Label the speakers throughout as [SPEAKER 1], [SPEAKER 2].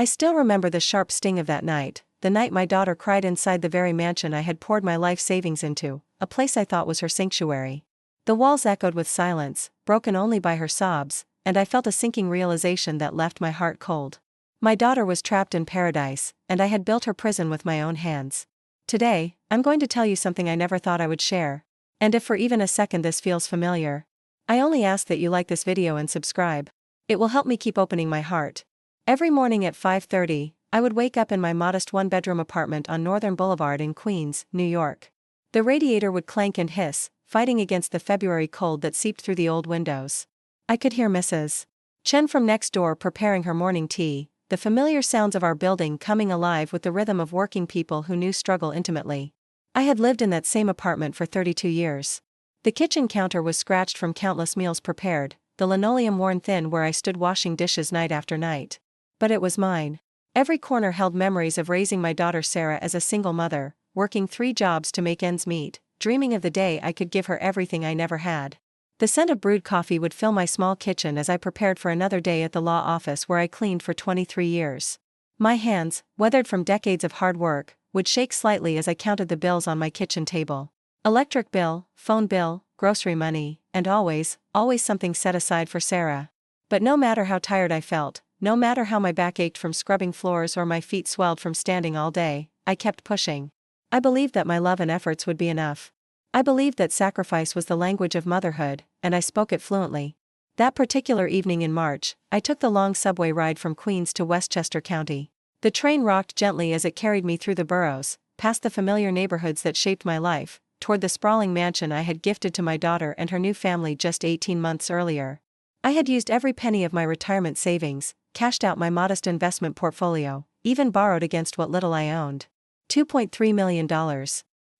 [SPEAKER 1] I still remember the sharp sting of that night, the night my daughter cried inside the very mansion I had poured my life savings into, a place I thought was her sanctuary. The walls echoed with silence, broken only by her sobs, and I felt a sinking realization that left my heart cold. My daughter was trapped in paradise, and I had built her prison with my own hands. Today, I'm going to tell you something I never thought I would share. And if for even a second this feels familiar, I only ask that you like this video and subscribe. It will help me keep opening my heart. Every morning at 5:30, I would wake up in my modest one-bedroom apartment on Northern Boulevard in Queens, New York. The radiator would clank and hiss, fighting against the February cold that seeped through the old windows. I could hear Mrs. Chen from next door preparing her morning tea, the familiar sounds of our building coming alive with the rhythm of working people who knew struggle intimately. I had lived in that same apartment for 32 years. The kitchen counter was scratched from countless meals prepared, the linoleum worn thin where I stood washing dishes night after night. But it was mine. Every corner held memories of raising my daughter Sarah as a single mother, working 3 jobs to make ends meet, dreaming of the day I could give her everything I never had. The scent of brewed coffee would fill my small kitchen as I prepared for another day at the law office where I cleaned for 23 years. My hands, weathered from decades of hard work, would shake slightly as I counted the bills on my kitchen table. Electric bill, phone bill, grocery money, and always something set aside for Sarah. But no matter how tired I felt, no matter how my back ached from scrubbing floors or my feet swelled from standing all day, I kept pushing. I believed that my love and efforts would be enough. I believed that sacrifice was the language of motherhood, and I spoke it fluently. That particular evening in March, I took the long subway ride from Queens to Westchester County. The train rocked gently as it carried me through the boroughs, past the familiar neighborhoods that shaped my life, toward the sprawling mansion I had gifted to my daughter and her new family just 18 months earlier. I had used every penny of my retirement savings, cashed out my modest investment portfolio, even borrowed against what little I owned. $2.3 million.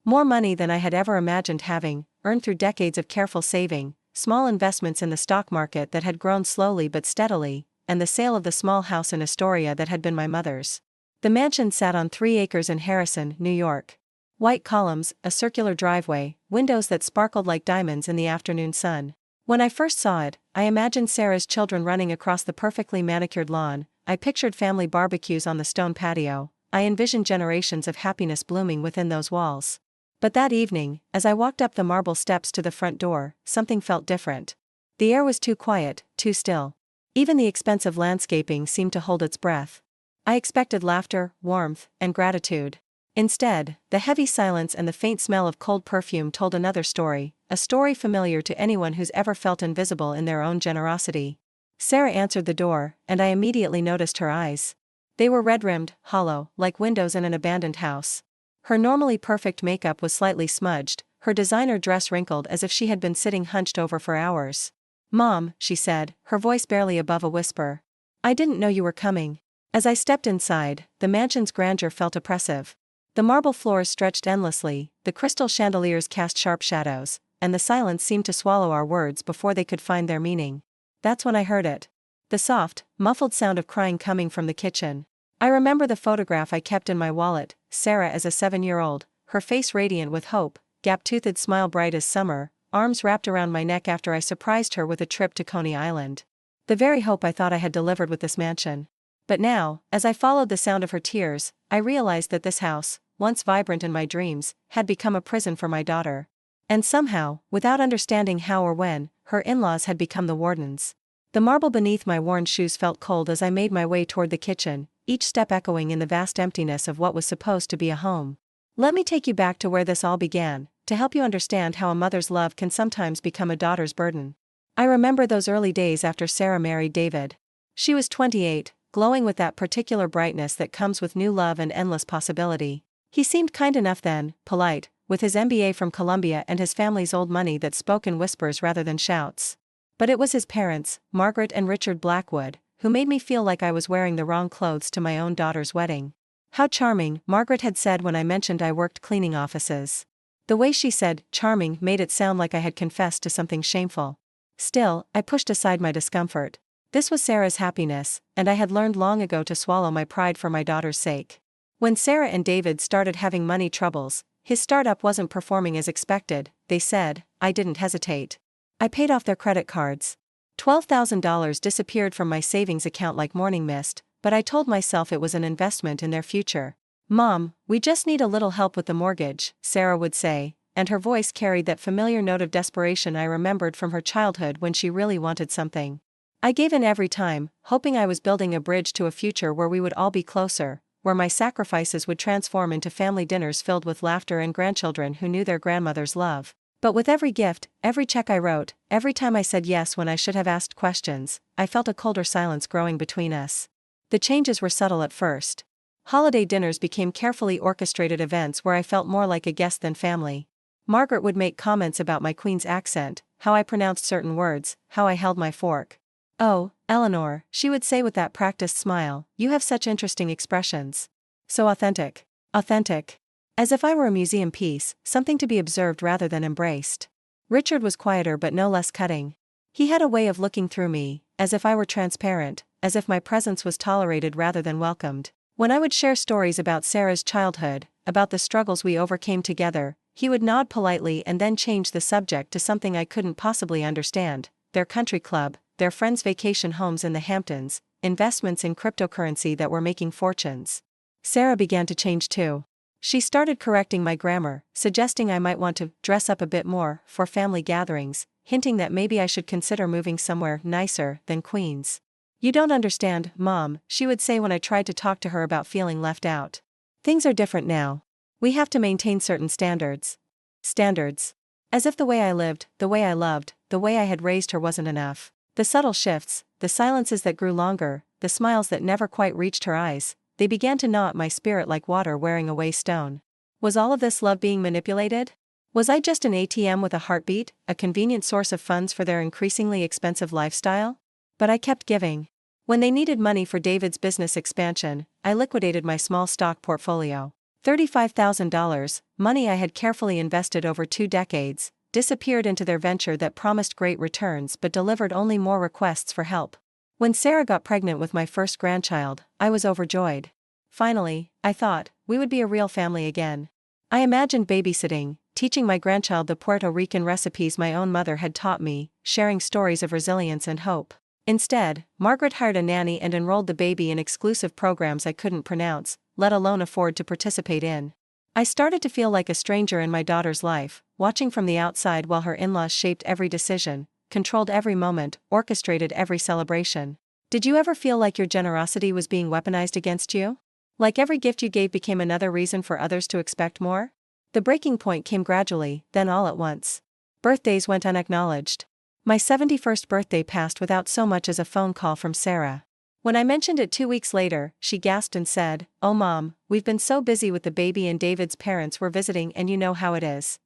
[SPEAKER 1] More money than I had ever imagined having, earned through decades of careful saving, small investments in the stock market that had grown slowly but steadily, and the sale of the small house in Astoria that had been my mother's. The mansion sat on 3 acres in Harrison, New York. White columns, a circular driveway, windows that sparkled like diamonds in the afternoon sun. When I first saw it, I imagined Sarah's children running across the perfectly manicured lawn, I pictured family barbecues on the stone patio, I envisioned generations of happiness blooming within those walls. But that evening, as I walked up the marble steps to the front door, something felt different. The air was too quiet, too still. Even the expensive landscaping seemed to hold its breath. I expected laughter, warmth, and gratitude. Instead, the heavy silence and the faint smell of cold perfume told another story, a story familiar to anyone who's ever felt invisible in their own generosity. Sarah answered the door, and I immediately noticed her eyes. They were red-rimmed, hollow, like windows in an abandoned house. Her normally perfect makeup was slightly smudged, her designer dress wrinkled as if she had been sitting hunched over for hours. "Mom," she said, her voice barely above a whisper. "I didn't know you were coming." As I stepped inside, the mansion's grandeur felt oppressive. The marble floors stretched endlessly, the crystal chandeliers cast sharp shadows, and the silence seemed to swallow our words before they could find their meaning. That's when I heard it. The soft, muffled sound of crying coming from the kitchen. I remember the photograph I kept in my wallet, Sarah as a 7-year-old, her face radiant with hope, gap-toothed smile bright as summer, arms wrapped around my neck after I surprised her with a trip to Coney Island. The very hope I thought I had delivered with this mansion. But now, as I followed the sound of her tears, I realized that this house, once vibrant in my dreams, had become a prison for my daughter. And somehow, without understanding how or when, her in-laws had become the wardens. The marble beneath my worn shoes felt cold as I made my way toward the kitchen, each step echoing in the vast emptiness of what was supposed to be a home. Let me take you back to where this all began, to help you understand how a mother's love can sometimes become a daughter's burden. I remember those early days after Sarah married David. She was 28, glowing with that particular brightness that comes with new love and endless possibility. He seemed kind enough then, polite, with his MBA from Columbia and his family's old money that spoke in whispers rather than shouts. But it was his parents, Margaret and Richard Blackwood, who made me feel like I was wearing the wrong clothes to my own daughter's wedding. "How charming," Margaret had said when I mentioned I worked cleaning offices. The way she said charming made it sound like I had confessed to something shameful. Still, I pushed aside my discomfort. This was Sarah's happiness, and I had learned long ago to swallow my pride for my daughter's sake. When Sarah and David started having money troubles, his startup wasn't performing as expected, they said. I didn't hesitate. I paid off their credit cards. $12,000 disappeared from my savings account like morning mist, but I told myself it was an investment in their future. "Mom, we just need a little help with the mortgage," Sarah would say, and her voice carried that familiar note of desperation I remembered from her childhood when she really wanted something. I gave in every time, hoping I was building a bridge to a future where we would all be closer, where my sacrifices would transform into family dinners filled with laughter and grandchildren who knew their grandmother's love. But with every gift, every check I wrote, every time I said yes when I should have asked questions, I felt a colder silence growing between us. The changes were subtle at first. Holiday dinners became carefully orchestrated events where I felt more like a guest than family. Margaret would make comments about my Queen's accent, how I pronounced certain words, how I held my fork. "Oh, Eleanor," she would say with that practiced smile, "you have such interesting expressions. So authentic. Authentic." As if I were a museum piece, something to be observed rather than embraced. Richard was quieter but no less cutting. He had a way of looking through me, as if I were transparent, as if my presence was tolerated rather than welcomed. When I would share stories about Sarah's childhood, about the struggles we overcame together, he would nod politely and then change the subject to something I couldn't possibly understand: their country club, their friends' vacation homes in the Hamptons, investments in cryptocurrency that were making fortunes. Sarah began to change too. She started correcting my grammar, suggesting I might want to dress up a bit more for family gatherings, hinting that maybe I should consider moving somewhere nicer than Queens. "You don't understand, Mom," she would say when I tried to talk to her about feeling left out. "Things are different now. We have to maintain certain standards." Standards. As if the way I lived, the way I loved, the way I had raised her wasn't enough. The subtle shifts, the silences that grew longer, the smiles that never quite reached her eyes, they began to gnaw at my spirit like water wearing away stone. Was all of this love being manipulated? Was I just an ATM with a heartbeat, a convenient source of funds for their increasingly expensive lifestyle? But I kept giving. When they needed money for David's business expansion, I liquidated my small stock portfolio. $35,000, money I had carefully invested over 2 decades, disappeared into their venture that promised great returns but delivered only more requests for help. When Sarah got pregnant with my first grandchild, I was overjoyed. Finally, I thought, we would be a real family again. I imagined babysitting, teaching my grandchild the Puerto Rican recipes my own mother had taught me, sharing stories of resilience and hope. Instead, Margaret hired a nanny and enrolled the baby in exclusive programs I couldn't pronounce, let alone afford to participate in. I started to feel like a stranger in my daughter's life, watching from the outside while her in-laws shaped every decision, controlled every moment, orchestrated every celebration. Did you ever feel like your generosity was being weaponized against you? Like every gift you gave became another reason for others to expect more? The breaking point came gradually, then all at once. Birthdays went unacknowledged. My 71st birthday passed without so much as a phone call from Sarah. When I mentioned it 2 weeks later, she gasped and said, "Oh Mom, we've been so busy with the baby and David's parents were visiting and you know how it is."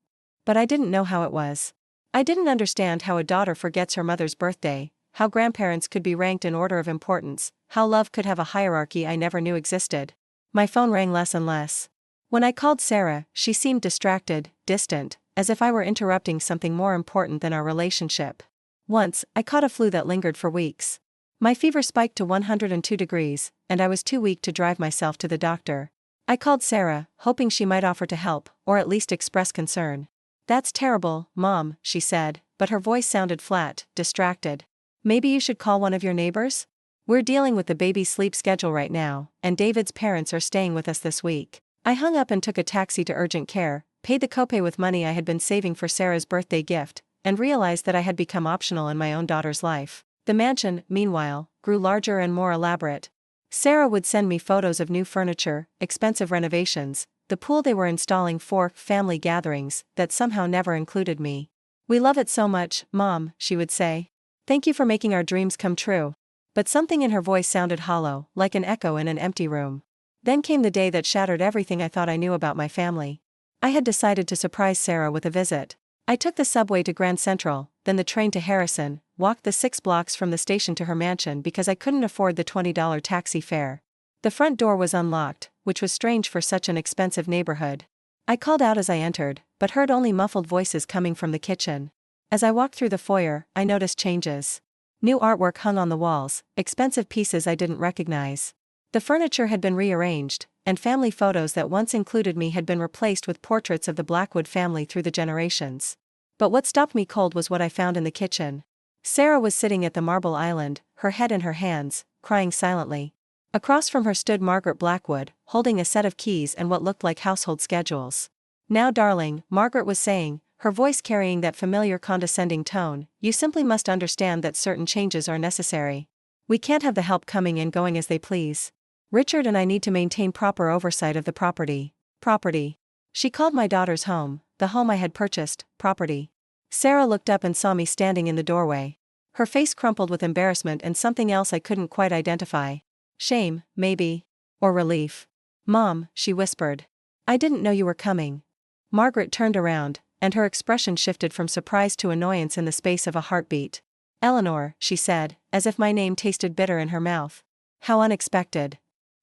[SPEAKER 1] But I didn't know how it was. I didn't understand how a daughter forgets her mother's birthday, how grandparents could be ranked in order of importance, how love could have a hierarchy I never knew existed. My phone rang less and less. When I called Sarah, she seemed distracted, distant, as if I were interrupting something more important than our relationship. Once, I caught a flu that lingered for weeks. My fever spiked to 102 degrees, and I was too weak to drive myself to the doctor. I called Sarah, hoping she might offer to help, or at least express concern. "That's terrible, Mom," she said, but her voice sounded flat, distracted. "Maybe you should call one of your neighbors? We're dealing with the baby's sleep schedule right now, and David's parents are staying with us this week." I hung up and took a taxi to urgent care, paid the copay with money I had been saving for Sarah's birthday gift, and realized that I had become optional in my own daughter's life. The mansion, meanwhile, grew larger and more elaborate. Sarah would send me photos of new furniture, expensive renovations, the pool they were installing for family gatherings that somehow never included me. "We love it so much, Mom," she would say. "Thank you for making our dreams come true." But something in her voice sounded hollow, like an echo in an empty room. Then came the day that shattered everything I thought I knew about my family. I had decided to surprise Sarah with a visit. I took the subway to Grand Central, then the train to Harrison, walked the 6 blocks from the station to her mansion because I couldn't afford the $20 taxi fare. The front door was unlocked, which was strange for such an expensive neighborhood. I called out as I entered, but heard only muffled voices coming from the kitchen. As I walked through the foyer, I noticed changes. New artwork hung on the walls, expensive pieces I didn't recognize. The furniture had been rearranged, and family photos that once included me had been replaced with portraits of the Blackwood family through the generations. But what stopped me cold was what I found in the kitchen. Sarah was sitting at the marble island, her head in her hands, crying silently. Across from her stood Margaret Blackwood, holding a set of keys and what looked like household schedules. "Now darling," Margaret was saying, her voice carrying that familiar condescending tone, "you simply must understand that certain changes are necessary. We can't have the help coming and going as they please. Richard and I need to maintain proper oversight of the property." Property. She called my daughter's home, the home I had purchased, property. Sarah looked up and saw me standing in the doorway. Her face crumpled with embarrassment and something else I couldn't quite identify. Shame, maybe. Or relief. "Mom," she whispered. "I didn't know you were coming." Margaret turned around, and her expression shifted from surprise to annoyance in the space of a heartbeat. "Eleanor," she said, as if my name tasted bitter in her mouth. How unexpected.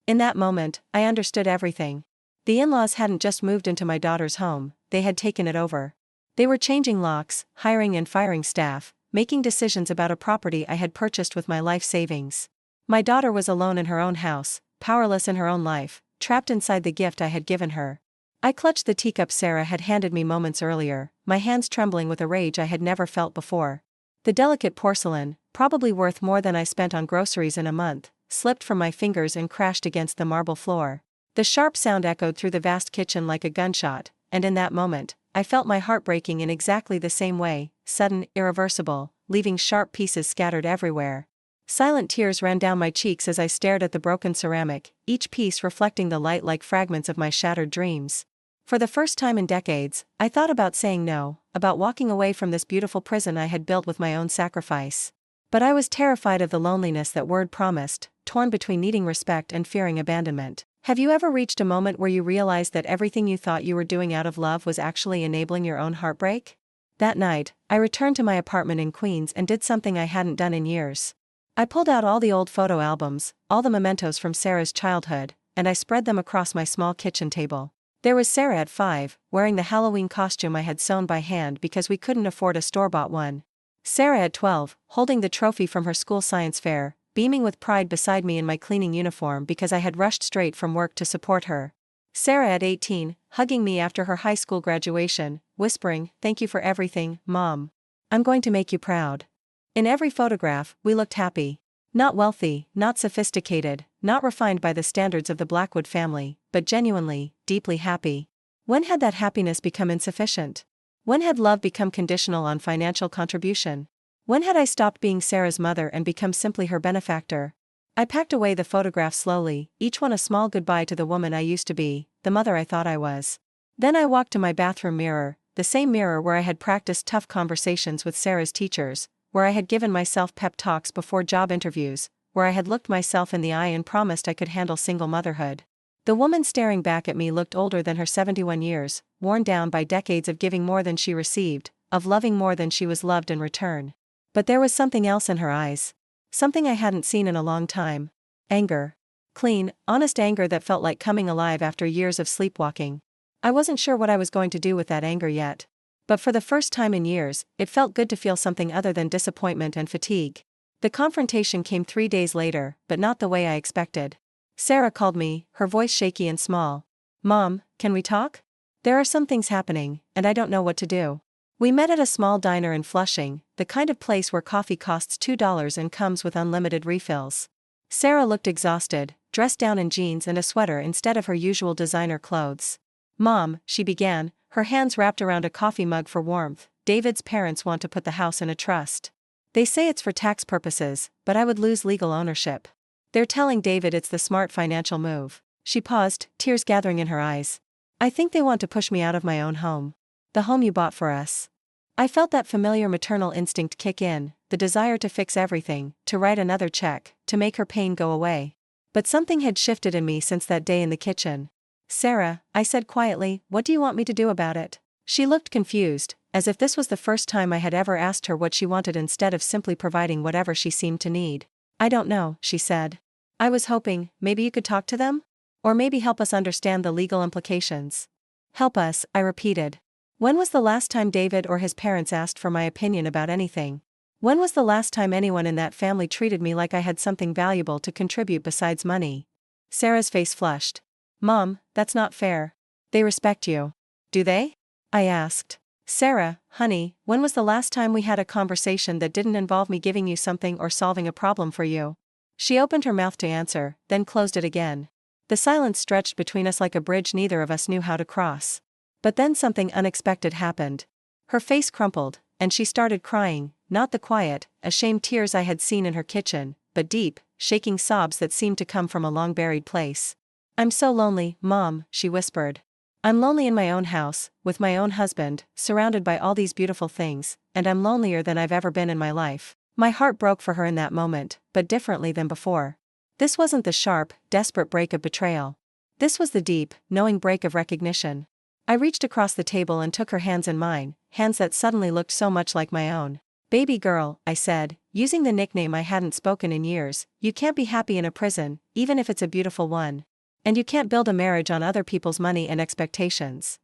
[SPEAKER 1] In that moment, I understood everything. The in-laws hadn't just moved into my daughter's home, they had taken it over. They were changing locks, hiring and firing staff, making decisions about a property I had purchased with my life savings. My daughter was alone in her own house, powerless in her own life, trapped inside the gift I had given her. I clutched the teacup Sarah had handed me moments earlier, my hands trembling with a rage I had never felt before. The delicate porcelain, probably worth more than I spent on groceries in a month, slipped from my fingers and crashed against the marble floor. The sharp sound echoed through the vast kitchen like a gunshot, and in that moment, I felt my heart breaking in exactly the same way, sudden, irreversible, leaving sharp pieces scattered everywhere. Silent tears ran down my cheeks as I stared at the broken ceramic, each piece reflecting the light like fragments of my shattered dreams. For the first time in decades, I thought about saying no, about walking away from this beautiful prison I had built with my own sacrifice. But I was terrified of the loneliness that word promised, torn between needing respect and fearing abandonment. Have you ever reached a moment where you realized that everything you thought you were doing out of love was actually enabling your own heartbreak? That night, I returned to my apartment in Queens and did something I hadn't done in years. I pulled out all the old photo albums, all the mementos from Sarah's childhood, and I spread them across my small kitchen table. There was Sarah at 5, wearing the Halloween costume I had sewn by hand because we couldn't afford a store-bought one. Sarah at 12, holding the trophy from her school science fair, beaming with pride beside me in my cleaning uniform because I had rushed straight from work to support her. Sarah at 18, hugging me after her high school graduation, whispering, "Thank you for everything, Mom. I'm going to make you proud." In every photograph, we looked happy. Not wealthy, not sophisticated, not refined by the standards of the Blackwood family, but genuinely, deeply happy. When had that happiness become insufficient? When had love become conditional on financial contribution? When had I stopped being Sarah's mother and become simply her benefactor? I packed away the photographs slowly, each one a small goodbye to the woman I used to be, the mother I thought I was. Then I walked to my bathroom mirror, the same mirror where I had practiced tough conversations with Sarah's teachers, where I had given myself pep talks before job interviews, where I had looked myself in the eye and promised I could handle single motherhood. The woman staring back at me looked older than her 71 years, worn down by decades of giving more than she received, of loving more than she was loved in return. But there was something else in her eyes. Something I hadn't seen in a long time. Anger. Clean, honest anger that felt like coming alive after years of sleepwalking. I wasn't sure what I was going to do with that anger yet. But for the first time in years, it felt good to feel something other than disappointment and fatigue. The confrontation came 3 days later, but not the way I expected. Sarah called me, her voice shaky and small. "Mom, can we talk? There are some things happening, and I don't know what to do." We met at a small diner in Flushing, the kind of place where coffee costs $2 and comes with unlimited refills. Sarah looked exhausted, dressed down in jeans and a sweater instead of her usual designer clothes. "Mom," she began, her hands wrapped around a coffee mug for warmth, "David's parents want to put the house in a trust. They say it's for tax purposes, but I would lose legal ownership. They're telling David it's the smart financial move." She paused, tears gathering in her eyes. "I think they want to push me out of my own home. The home you bought for us." I felt that familiar maternal instinct kick in, the desire to fix everything, to write another check, to make her pain go away. But something had shifted in me since that day in the kitchen. "Sarah," I said quietly, "what do you want me to do about it?" She looked confused, as if this was the first time I had ever asked her what she wanted instead of simply providing whatever she seemed to need. "I don't know," she said. "I was hoping, maybe you could talk to them? Or maybe help us understand the legal implications." "Help us," I repeated. When was the last time David or his parents asked for my opinion about anything? When was the last time anyone in that family treated me like I had something valuable to contribute besides money? Sarah's face flushed. "Mom, that's not fair. They respect you. Do they?" I asked. "Sarah, honey, when was the last time we had a conversation that didn't involve me giving you something or solving a problem for you?" She opened her mouth to answer, then closed it again. The silence stretched between us like a bridge neither of us knew how to cross. But then something unexpected happened. Her face crumpled, and she started crying, not the quiet, ashamed tears I had seen in her kitchen, but deep, shaking sobs that seemed to come from a long-buried place. "I'm so lonely, Mom," she whispered. "I'm lonely in my own house, with my own husband, surrounded by all these beautiful things, and I'm lonelier than I've ever been in my life." My heart broke for her in that moment, but differently than before. This wasn't the sharp, desperate break of betrayal. This was the deep, knowing break of recognition. I reached across the table and took her hands in mine, hands that suddenly looked so much like my own. "Baby girl," I said, using the nickname I hadn't spoken in years, "you can't be happy in a prison, even if it's a beautiful one. And you can't build a marriage on other people's money and expectations."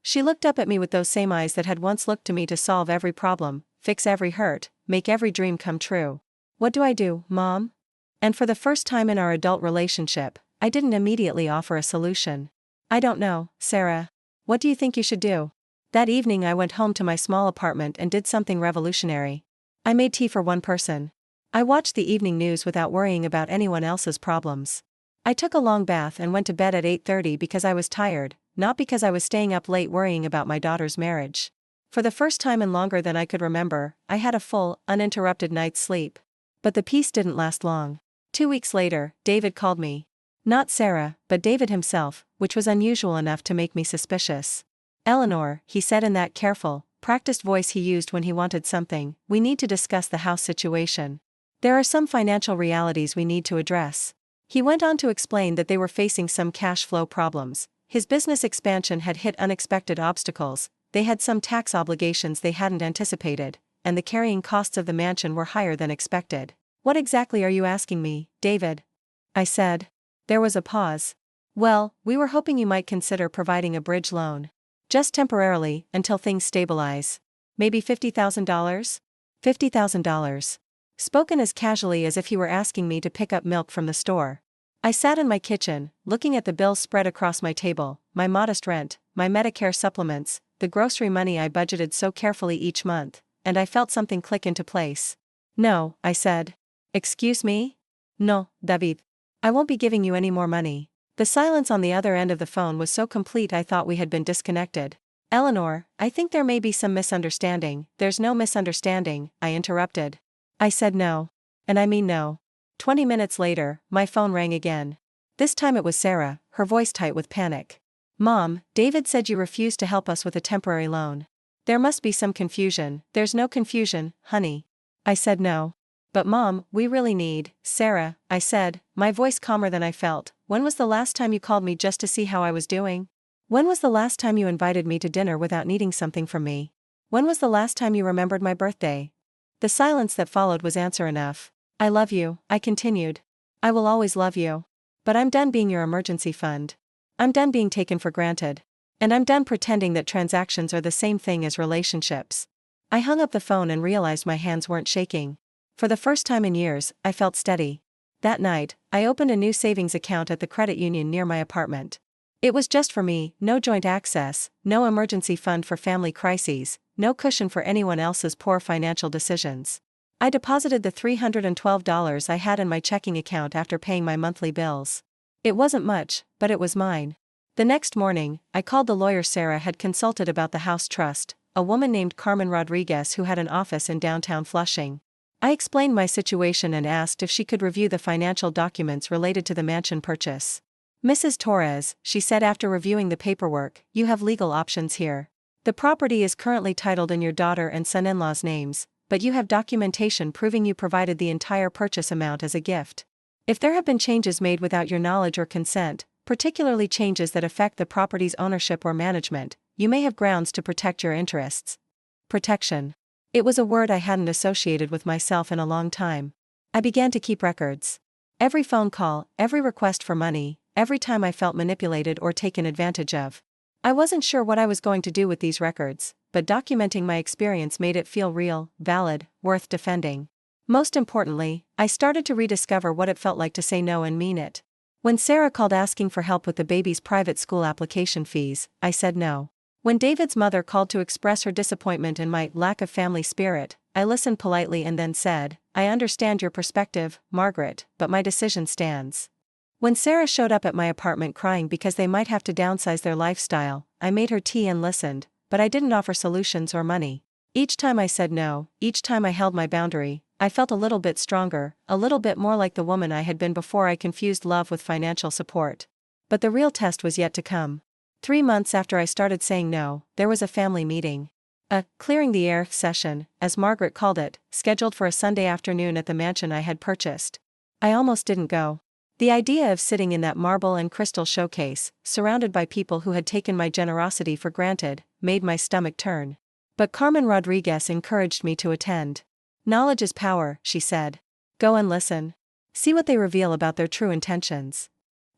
[SPEAKER 1] She looked up at me with those same eyes that had once looked to me to solve every problem, fix every hurt, make every dream come true. "What do I do, Mom?" And for the first time in our adult relationship, I didn't immediately offer a solution. "I don't know, Sarah. What do you think you should do?" That evening I went home to my small apartment and did something revolutionary. I made tea for one person. I watched the evening news without worrying about anyone else's problems. I took a long bath and went to bed at 8:30 because I was tired, not because I was staying up late worrying about my daughter's marriage. For the first time in longer than I could remember, I had a full, uninterrupted night's sleep. But the peace didn't last long. 2 weeks later, David called me. Not Sarah, but David himself, which was unusual enough to make me suspicious. "Eleanor," he said in that careful, practiced voice he used when he wanted something, "we need to discuss the house situation. There are some financial realities we need to address." He went on to explain that they were facing some cash flow problems. His business expansion had hit unexpected obstacles, they had some tax obligations they hadn't anticipated, and the carrying costs of the mansion were higher than expected. "What exactly are you asking me, David?" I said. There was a pause. "Well, we were hoping you might consider providing a bridge loan. Just temporarily, until things stabilize. Maybe $50,000? $50,000. Spoken as casually as if he were asking me to pick up milk from the store. I sat in my kitchen, looking at the bills spread across my table, my modest rent, my Medicare supplements, the grocery money I budgeted so carefully each month, and I felt something click into place. "No," I said. "Excuse me?" "No, David. I won't be giving you any more money." The silence on the other end of the phone was so complete I thought we had been disconnected. "Eleanor, I think there may be some misunderstanding." "There's no misunderstanding," I interrupted. I said no. And I mean no. 20 minutes later, my phone rang again. This time it was Sarah, her voice tight with panic. "Mom, David said you refused to help us with a temporary loan." "There must be some confusion." "There's no confusion, honey." I said no. "But Mom, we really need..." "Sarah," I said, my voice calmer than I felt, "when was the last time you called me just to see how I was doing? When was the last time you invited me to dinner without needing something from me? When was the last time you remembered my birthday?" The silence that followed was answer enough. "I love you," I continued. "I will always love you. But I'm done being your emergency fund. I'm done being taken for granted. And I'm done pretending that transactions are the same thing as relationships." I hung up the phone and realized my hands weren't shaking. For the first time in years, I felt steady. That night, I opened a new savings account at the credit union near my apartment. It was just for me, no joint access, no emergency fund for family crises, no cushion for anyone else's poor financial decisions. I deposited the $312 I had in my checking account after paying my monthly bills. It wasn't much, but it was mine. The next morning, I called the lawyer Sarah had consulted about the house trust, a woman named Carmen Rodriguez who had an office in downtown Flushing. I explained my situation and asked if she could review the financial documents related to the mansion purchase. "Mrs. Torres," she said after reviewing the paperwork, "you have legal options here. The property is currently titled in your daughter and son-in-law's names, but you have documentation proving you provided the entire purchase amount as a gift. If there have been changes made without your knowledge or consent, particularly changes that affect the property's ownership or management, you may have grounds to protect your interests." Protection. It was a word I hadn't associated with myself in a long time. I began to keep records. Every phone call, every request for money, every time I felt manipulated or taken advantage of. I wasn't sure what I was going to do with these records, but documenting my experience made it feel real, valid, worth defending. Most importantly, I started to rediscover what it felt like to say no and mean it. When Sarah called asking for help with the baby's private school application fees, I said no. When David's mother called to express her disappointment in my lack of family spirit, I listened politely and then said, I understand your perspective, Margaret, but my decision stands. When Sarah showed up at my apartment crying because they might have to downsize their lifestyle, I made her tea and listened, but I didn't offer solutions or money. Each time I said no, each time I held my boundary, I felt a little bit stronger, a little bit more like the woman I had been before I confused love with financial support. But the real test was yet to come. 3 months after I started saying no, there was a family meeting. A clearing the air session, as Margaret called it, scheduled for a Sunday afternoon at the mansion I had purchased. I almost didn't go. The idea of sitting in that marble and crystal showcase, surrounded by people who had taken my generosity for granted, made my stomach turn. But Carmen Rodriguez encouraged me to attend. Knowledge is power, she said. Go and listen. See what they reveal about their true intentions.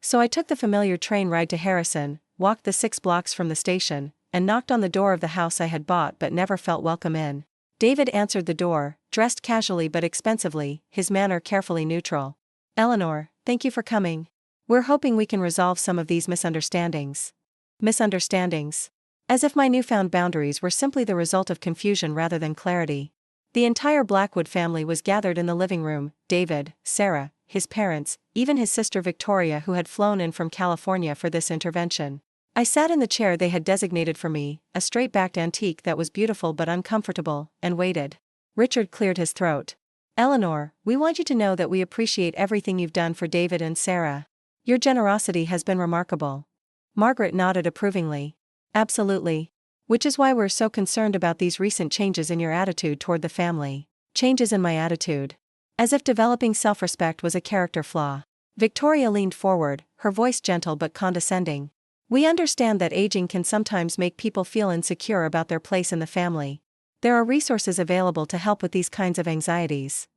[SPEAKER 1] So I took the familiar train ride to Harrison, walked the 6 blocks from the station, and knocked on the door of the house I had bought but never felt welcome in. David answered the door, dressed casually but expensively, his manner carefully neutral. Eleanor, thank you for coming. We're hoping we can resolve some of these misunderstandings. Misunderstandings. As if my newfound boundaries were simply the result of confusion rather than clarity. The entire Blackwood family was gathered in the living room: David, Sarah, his parents, even his sister Victoria, who had flown in from California for this intervention. I sat in the chair they had designated for me, a straight-backed antique that was beautiful but uncomfortable, and waited. Richard cleared his throat. Eleanor, we want you to know that we appreciate everything you've done for David and Sarah. Your generosity has been remarkable. Margaret nodded approvingly. Absolutely. Which is why we're so concerned about these recent changes in your attitude toward the family. Changes in my attitude. As if developing self-respect was a character flaw. Victoria leaned forward, her voice gentle but condescending. We understand that aging can sometimes make people feel insecure about their place in the family. There are resources available to help with these kinds of anxieties.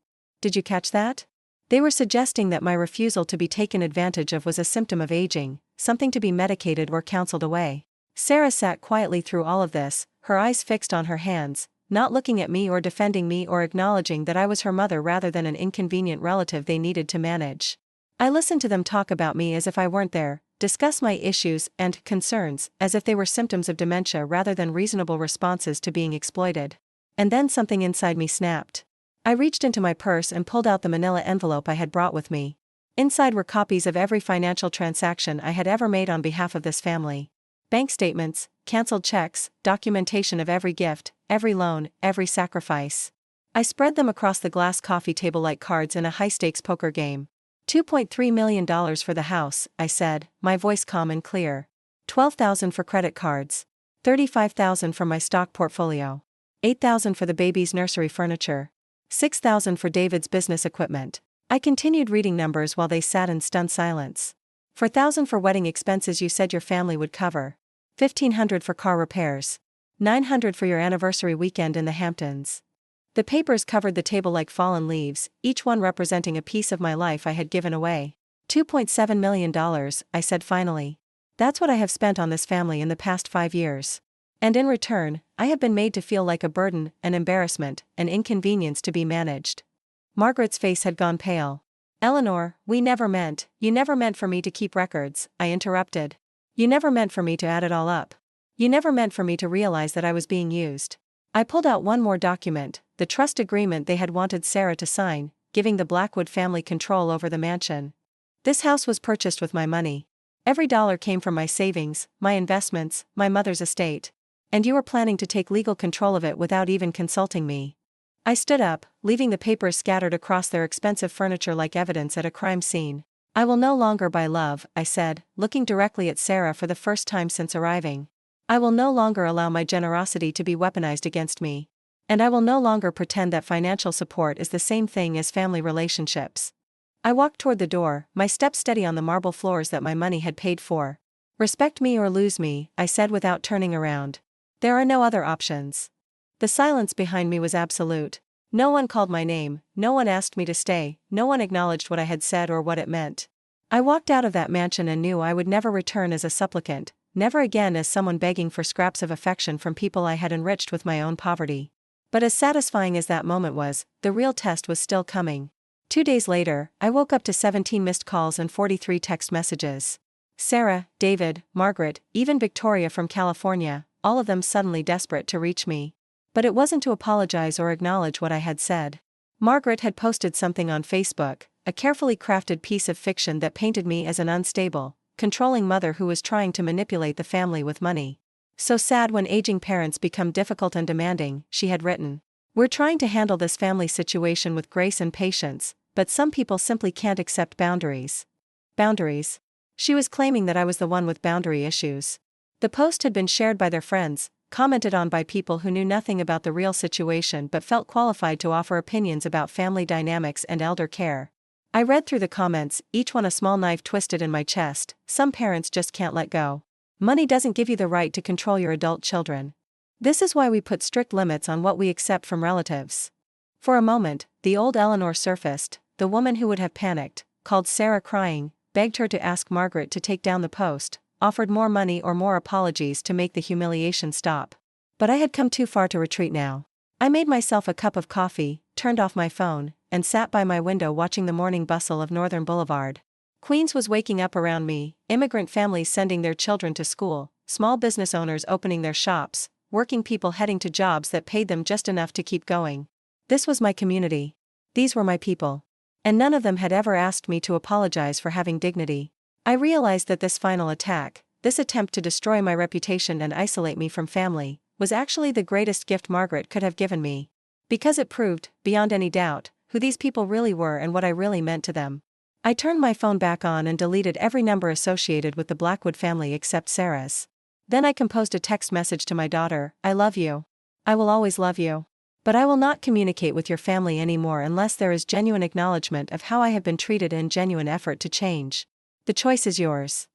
[SPEAKER 1] Did you catch that? They were suggesting that my refusal to be taken advantage of was a symptom of aging, something to be medicated or counseled away. Sarah sat quietly through all of this, her eyes fixed on her hands, not looking at me or defending me or acknowledging that I was her mother rather than an inconvenient relative they needed to manage. I listened to them talk about me as if I weren't there, discuss my issues and concerns as if they were symptoms of dementia rather than reasonable responses to being exploited. And then something inside me snapped. I reached into my purse and pulled out the manila envelope I had brought with me. Inside were copies of every financial transaction I had ever made on behalf of this family. Bank statements, canceled checks, documentation of every gift, every loan, every sacrifice. I spread them across the glass coffee table like cards in a high-stakes poker game. $2.3 million for the house, I said, my voice calm and clear. $12,000 for credit cards. $35,000 from my stock portfolio. $8,000 for the baby's nursery furniture. $6,000 for David's business equipment. I continued reading numbers while they sat in stunned silence. $4,000 for wedding expenses you said your family would cover. $1,500 for car repairs. $900 for your anniversary weekend in the Hamptons. The papers covered the table like fallen leaves, each one representing a piece of my life I had given away. $2.7 million, I said finally. That's what I have spent on this family in the past 5 years. And in return, I have been made to feel like a burden, an embarrassment, an inconvenience to be managed. Margaret's face had gone pale. Eleanor, you never meant for me to keep records, I interrupted. You never meant for me to add it all up. You never meant for me to realize that I was being used. I pulled out one more document, the trust agreement they had wanted Sarah to sign, giving the Blackwood family control over the mansion. This house was purchased with my money. Every dollar came from my savings, my investments, my mother's estate. And you were planning to take legal control of it without even consulting me. I stood up, leaving the papers scattered across their expensive furniture like evidence at a crime scene. I will no longer buy love, I said, looking directly at Sarah for the first time since arriving. I will no longer allow my generosity to be weaponized against me. And I will no longer pretend that financial support is the same thing as family relationships. I walked toward the door, my steps steady on the marble floors that my money had paid for. Respect me or lose me, I said without turning around. There are no other options. The silence behind me was absolute. No one called my name, no one asked me to stay, no one acknowledged what I had said or what it meant. I walked out of that mansion and knew I would never return as a supplicant, never again as someone begging for scraps of affection from people I had enriched with my own poverty. But as satisfying as that moment was, the real test was still coming. 2 days later, I woke up to 17 missed calls and 43 text messages. Sarah, David, Margaret, even Victoria from California, all of them suddenly desperate to reach me. But it wasn't to apologize or acknowledge what I had said. Margaret had posted something on Facebook, a carefully crafted piece of fiction that painted me as an unstable, controlling mother who was trying to manipulate the family with money. So sad when aging parents become difficult and demanding, she had written. We're trying to handle this family situation with grace and patience, but some people simply can't accept boundaries. Boundaries? She was claiming that I was the one with boundary issues. The post had been shared by their friends, commented on by people who knew nothing about the real situation but felt qualified to offer opinions about family dynamics and elder care. I read through the comments, each one a small knife twisted in my chest. Some parents just can't let go. Money doesn't give you the right to control your adult children. This is why we put strict limits on what we accept from relatives. For a moment, the old Eleanor surfaced, the woman who would have panicked, called Sarah crying, begged her to ask Margaret to take down the post, offered more money or more apologies to make the humiliation stop. But I had come too far to retreat now. I made myself a cup of coffee, turned off my phone, and sat by my window watching the morning bustle of Northern Boulevard. Queens was waking up around me, immigrant families sending their children to school, small business owners opening their shops, working people heading to jobs that paid them just enough to keep going. This was my community. These were my people. And none of them had ever asked me to apologize for having dignity. I realized that this final attack, this attempt to destroy my reputation and isolate me from family, was actually the greatest gift Margaret could have given me. Because it proved, beyond any doubt, who these people really were and what I really meant to them. I turned my phone back on and deleted every number associated with the Blackwood family except Sarah's. Then I composed a text message to my daughter, I love you. I will always love you. But I will not communicate with your family anymore unless there is genuine acknowledgement of how I have been treated and genuine effort to change. The choice is yours.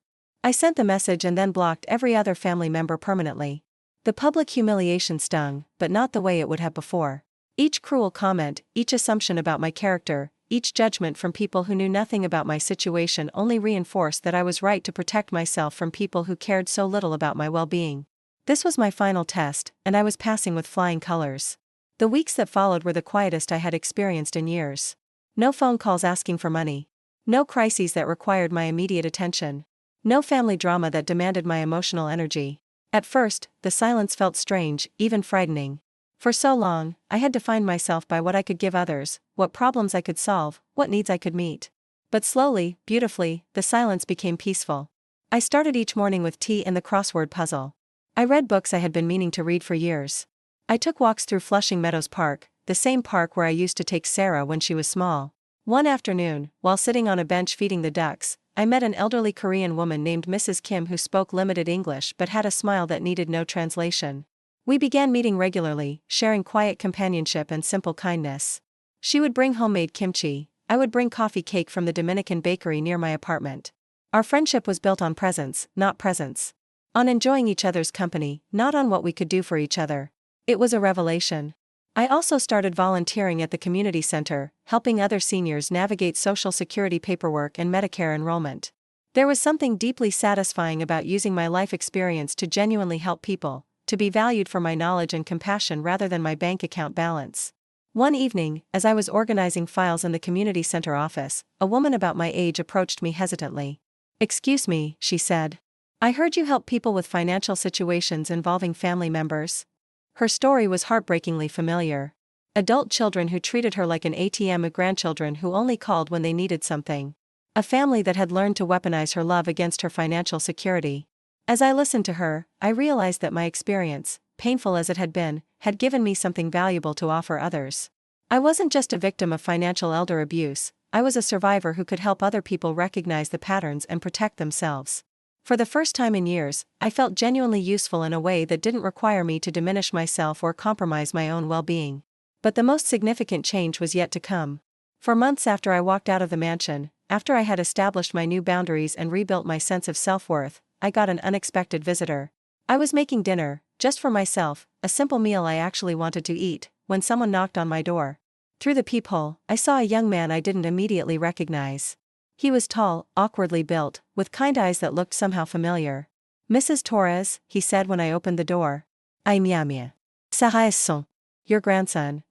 [SPEAKER 1] I sent the message and then blocked every other family member permanently. The public humiliation stung, but not the way it would have before. Each cruel comment, each assumption about my character, each judgment from people who knew nothing about my situation only reinforced that I was right to protect myself from people who cared so little about my well-being. This was my final test, and I was passing with flying colors. The weeks that followed were the quietest I had experienced in years. No phone calls asking for money. No crises that required my immediate attention. No family drama that demanded my emotional energy. At first, the silence felt strange, even frightening. For so long, I had defined myself by what I could give others, what problems I could solve, what needs I could meet. But slowly, beautifully, the silence became peaceful. I started each morning with tea and the crossword puzzle. I read books I had been meaning to read for years. I took walks through Flushing Meadows Park, the same park where I used to take Sarah when she was small. One afternoon, while sitting on a bench feeding the ducks, I met an elderly Korean woman named Mrs. Kim who spoke limited English but had a smile that needed no translation. We began meeting regularly, sharing quiet companionship and simple kindness. She would bring homemade kimchi, I would bring coffee cake from the Dominican bakery near my apartment. Our friendship was built on presence, not presents. On enjoying each other's company, not on what we could do for each other. It was a revelation. I also started volunteering at the community center, helping other seniors navigate Social Security paperwork and Medicare enrollment. There was something deeply satisfying about using my life experience to genuinely help people, to be valued for my knowledge and compassion rather than my bank account balance. One evening, as I was organizing files in the community center office, a woman about my age approached me hesitantly. "Excuse me," she said. "I heard you help people with financial situations involving family members." Her story was heartbreakingly familiar. Adult children who treated her like an ATM of grandchildren who only called when they needed something. A family that had learned to weaponize her love against her financial security. As I listened to her, I realized that my experience, painful as it had given me something valuable to offer others. I wasn't just a victim of financial elder abuse, I was a survivor who could help other people recognize the patterns and protect themselves. For the first time in years, I felt genuinely useful in a way that didn't require me to diminish myself or compromise my own well-being. But the most significant change was yet to come. For months after I walked out of the mansion, after I had established my new boundaries and rebuilt my sense of self-worth, I got an unexpected visitor. I was making dinner, just for myself, a simple meal I actually wanted to eat, when someone knocked on my door. Through the peephole, I saw a young man I didn't immediately recognize. He was tall, awkwardly built, with kind eyes that looked somehow familiar. "Mrs. Torres," he said when I opened the door. "Ay mia. Sarah son. Your grandson."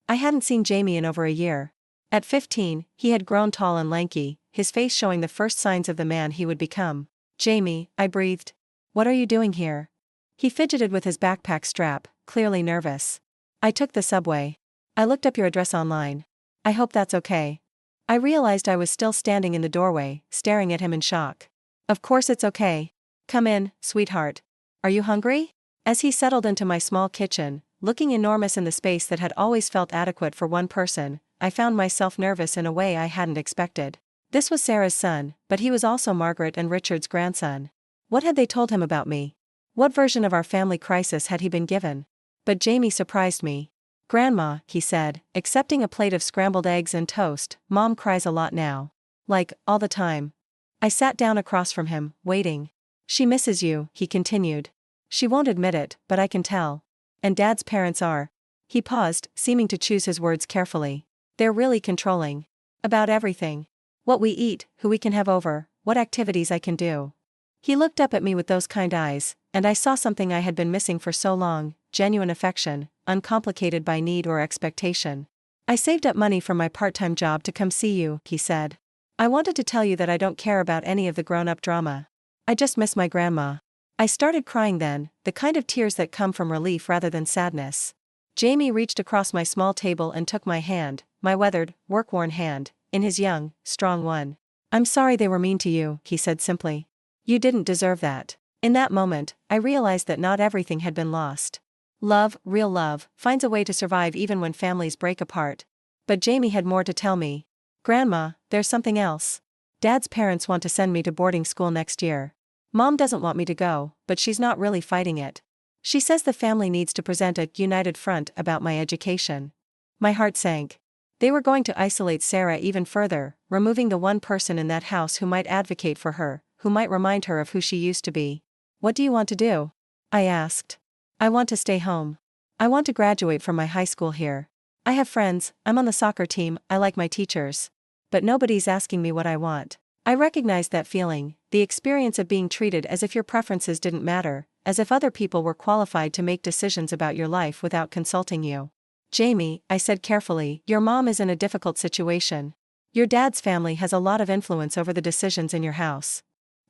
[SPEAKER 1] I hadn't seen Jamie in over a year. At 15, he had grown tall and lanky, his face showing the first signs of the man he would become. "Jamie," I breathed. "What are you doing here?" He fidgeted with his backpack strap, clearly nervous. "I took the subway. I looked up your address online." I hope that's okay. I realized I was still standing in the doorway, staring at him in shock. Of course it's okay. Come in, sweetheart. Are you hungry? As he settled into my small kitchen, looking enormous in the space that had always felt adequate for one person, I found myself nervous in a way I hadn't expected. This was Sarah's son, but he was also Margaret and Richard's grandson. What had they told him about me? What version of our family crisis had he been given? But Jamie surprised me. Grandma, he said, accepting a plate of scrambled eggs and toast, Mom cries a lot now. Like, all the time. I sat down across from him, waiting. She misses you, he continued. She won't admit it, but I can tell. And Dad's parents are. He paused, seeming to choose his words carefully. They're really controlling. About everything. What we eat, who we can have over, what activities I can do. He looked up at me with those kind eyes, and I saw something I had been missing for so long, genuine affection, uncomplicated by need or expectation. I saved up money from my part-time job to come see you, he said. I wanted to tell you that I don't care about any of the grown-up drama. I just miss my grandma. I started crying then, the kind of tears that come from relief rather than sadness. Jamie reached across my small table and took my hand, my weathered, work-worn hand, in his young, strong one. I'm sorry they were mean to you, he said simply. You didn't deserve that. In that moment, I realized that not everything had been lost. Love, real love, finds a way to survive even when families break apart. But Jamie had more to tell me. Grandma, there's something else. Dad's parents want to send me to boarding school next year. Mom doesn't want me to go, but she's not really fighting it. She says the family needs to present a united front about my education. My heart sank. They were going to isolate Sarah even further, removing the one person in that house who might advocate for her, who might remind her of who she used to be. What do you want to do? I asked. I want to stay home. I want to graduate from my high school here. I have friends, I'm on the soccer team, I like my teachers. But nobody's asking me what I want. I recognized that feeling, the experience of being treated as if your preferences didn't matter, as if other people were qualified to make decisions about your life without consulting you. Jamie, I said carefully, your mom is in a difficult situation. Your dad's family has a lot of influence over the decisions in your house.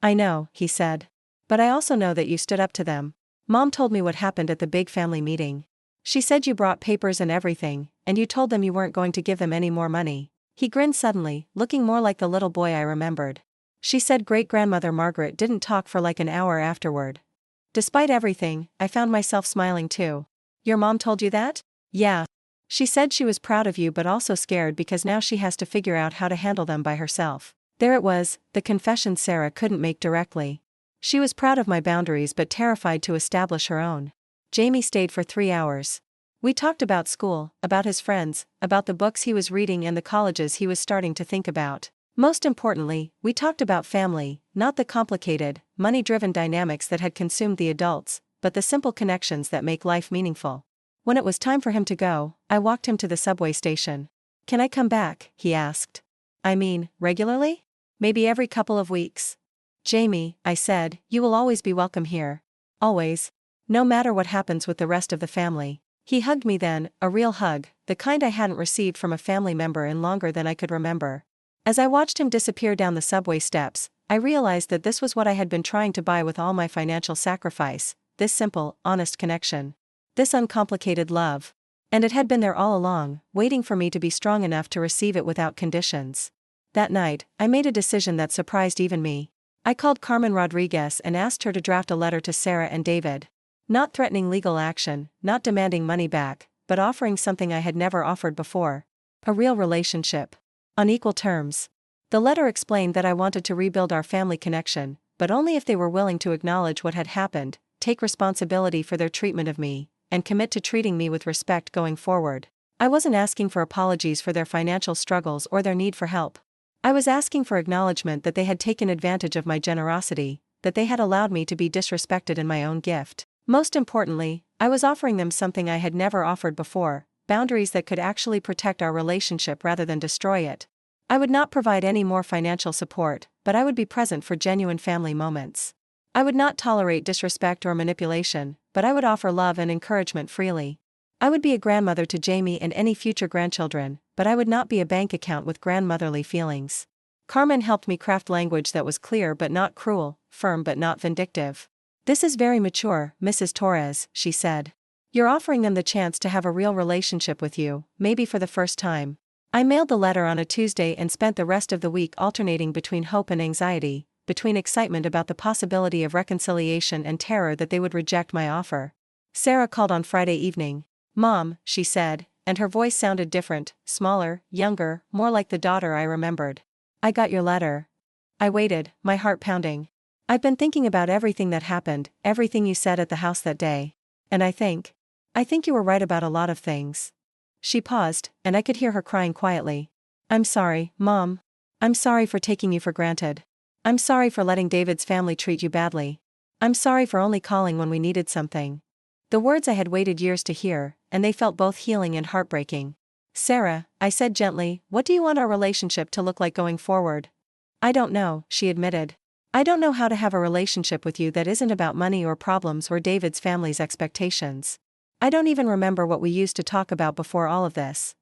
[SPEAKER 1] I know, he said. But I also know that you stood up to them. Mom told me what happened at the big family meeting. She said you brought papers and everything, and you told them you weren't going to give them any more money. He grinned suddenly, looking more like the little boy I remembered. She said great-grandmother Margaret didn't talk for like an hour afterward. Despite everything, I found myself smiling too. Your mom told you that? Yeah. She said she was proud of you but also scared because now she has to figure out how to handle them by herself. There it was, the confession Sarah couldn't make directly. She was proud of my boundaries but terrified to establish her own. Jamie stayed for 3 hours. We talked about school, about his friends, about the books he was reading and the colleges he was starting to think about. Most importantly, we talked about family, not the complicated, money-driven dynamics that had consumed the adults, but the simple connections that make life meaningful. When it was time for him to go, I walked him to the subway station. Can I come back? He asked. I mean, regularly? Maybe every couple of weeks. Jamie, I said, you will always be welcome here. Always. No matter what happens with the rest of the family. He hugged me then, a real hug, the kind I hadn't received from a family member in longer than I could remember. As I watched him disappear down the subway steps, I realized that this was what I had been trying to buy with all my financial sacrifice, this simple, honest connection. This uncomplicated love. And it had been there all along, waiting for me to be strong enough to receive it without conditions. That night, I made a decision that surprised even me. I called Carmen Rodriguez and asked her to draft a letter to Sarah and David. Not threatening legal action, not demanding money back, but offering something I had never offered before. A real relationship. On equal terms. The letter explained that I wanted to rebuild our family connection, but only if they were willing to acknowledge what had happened, take responsibility for their treatment of me, and commit to treating me with respect going forward. I wasn't asking for apologies for their financial struggles or their need for help. I was asking for acknowledgement that they had taken advantage of my generosity, that they had allowed me to be disrespected in my own gift. Most importantly, I was offering them something I had never offered before, boundaries that could actually protect our relationship rather than destroy it. I would not provide any more financial support, but I would be present for genuine family moments. I would not tolerate disrespect or manipulation, but I would offer love and encouragement freely. I would be a grandmother to Jamie and any future grandchildren, but I would not be a bank account with grandmotherly feelings. Carmen helped me craft language that was clear but not cruel, firm but not vindictive. This is very mature, Mrs. Torres, she said. You're offering them the chance to have a real relationship with you, maybe for the first time. I mailed the letter on a Tuesday and spent the rest of the week alternating between hope and anxiety, between excitement about the possibility of reconciliation and terror that they would reject my offer. Sarah called on Friday evening. "Mom," she said, and her voice sounded different, smaller, younger, more like the daughter I remembered. "I got your letter." I waited, my heart pounding. "I've been thinking about everything that happened, everything you said at the house that day. And I think you were right about a lot of things." She paused, and I could hear her crying quietly. "I'm sorry, Mom. I'm sorry for taking you for granted. I'm sorry for letting David's family treat you badly. I'm sorry for only calling when we needed something." The words I had waited years to hear, and they felt both healing and heartbreaking. "Sarah," I said gently, "what do you want our relationship to look like going forward?" "I don't know," she admitted. "I don't know how to have a relationship with you that isn't about money or problems or David's family's expectations. I don't even remember what we used to talk about before all of this."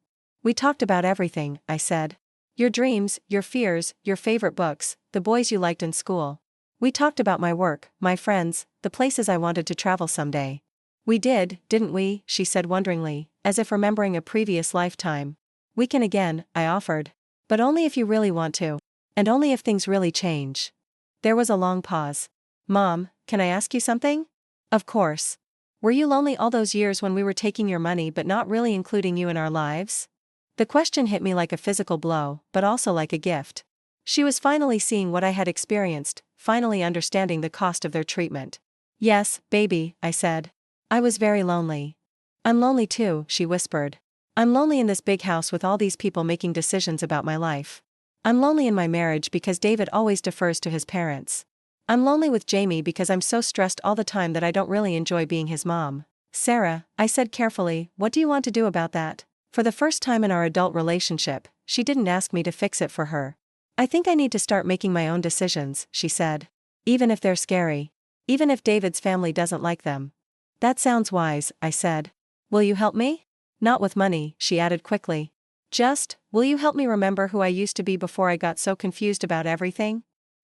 [SPEAKER 1] "We talked about everything," I said. "Your dreams, your fears, your favorite books, the boys you liked in school. We talked about my work, my friends, the places I wanted to travel someday." "We did, didn't we?" she said wonderingly, as if remembering a previous lifetime. "We can again," I offered. "But only if you really want to. And only if things really change." There was a long pause. "Mom, can I ask you something?" "Of course. Were you lonely all those years when we were taking your money but not really including you in our lives?" The question hit me like a physical blow, but also like a gift. She was finally seeing what I had experienced, finally understanding the cost of their treatment. "Yes, baby," I said. "I was very lonely." "I'm lonely too," she whispered. "I'm lonely in this big house with all these people making decisions about my life. I'm lonely in my marriage because David always defers to his parents. I'm lonely with Jamie because I'm so stressed all the time that I don't really enjoy being his mom." "Sarah," I said carefully, "what do you want to do about that?" For the first time in our adult relationship, she didn't ask me to fix it for her. "I think I need to start making my own decisions," she said. "Even if they're scary. Even if David's family doesn't like them." "That sounds wise," I said. "Will you help me?" "Not with money," she added quickly. Will you help me remember who I used to be before I got so confused about everything?"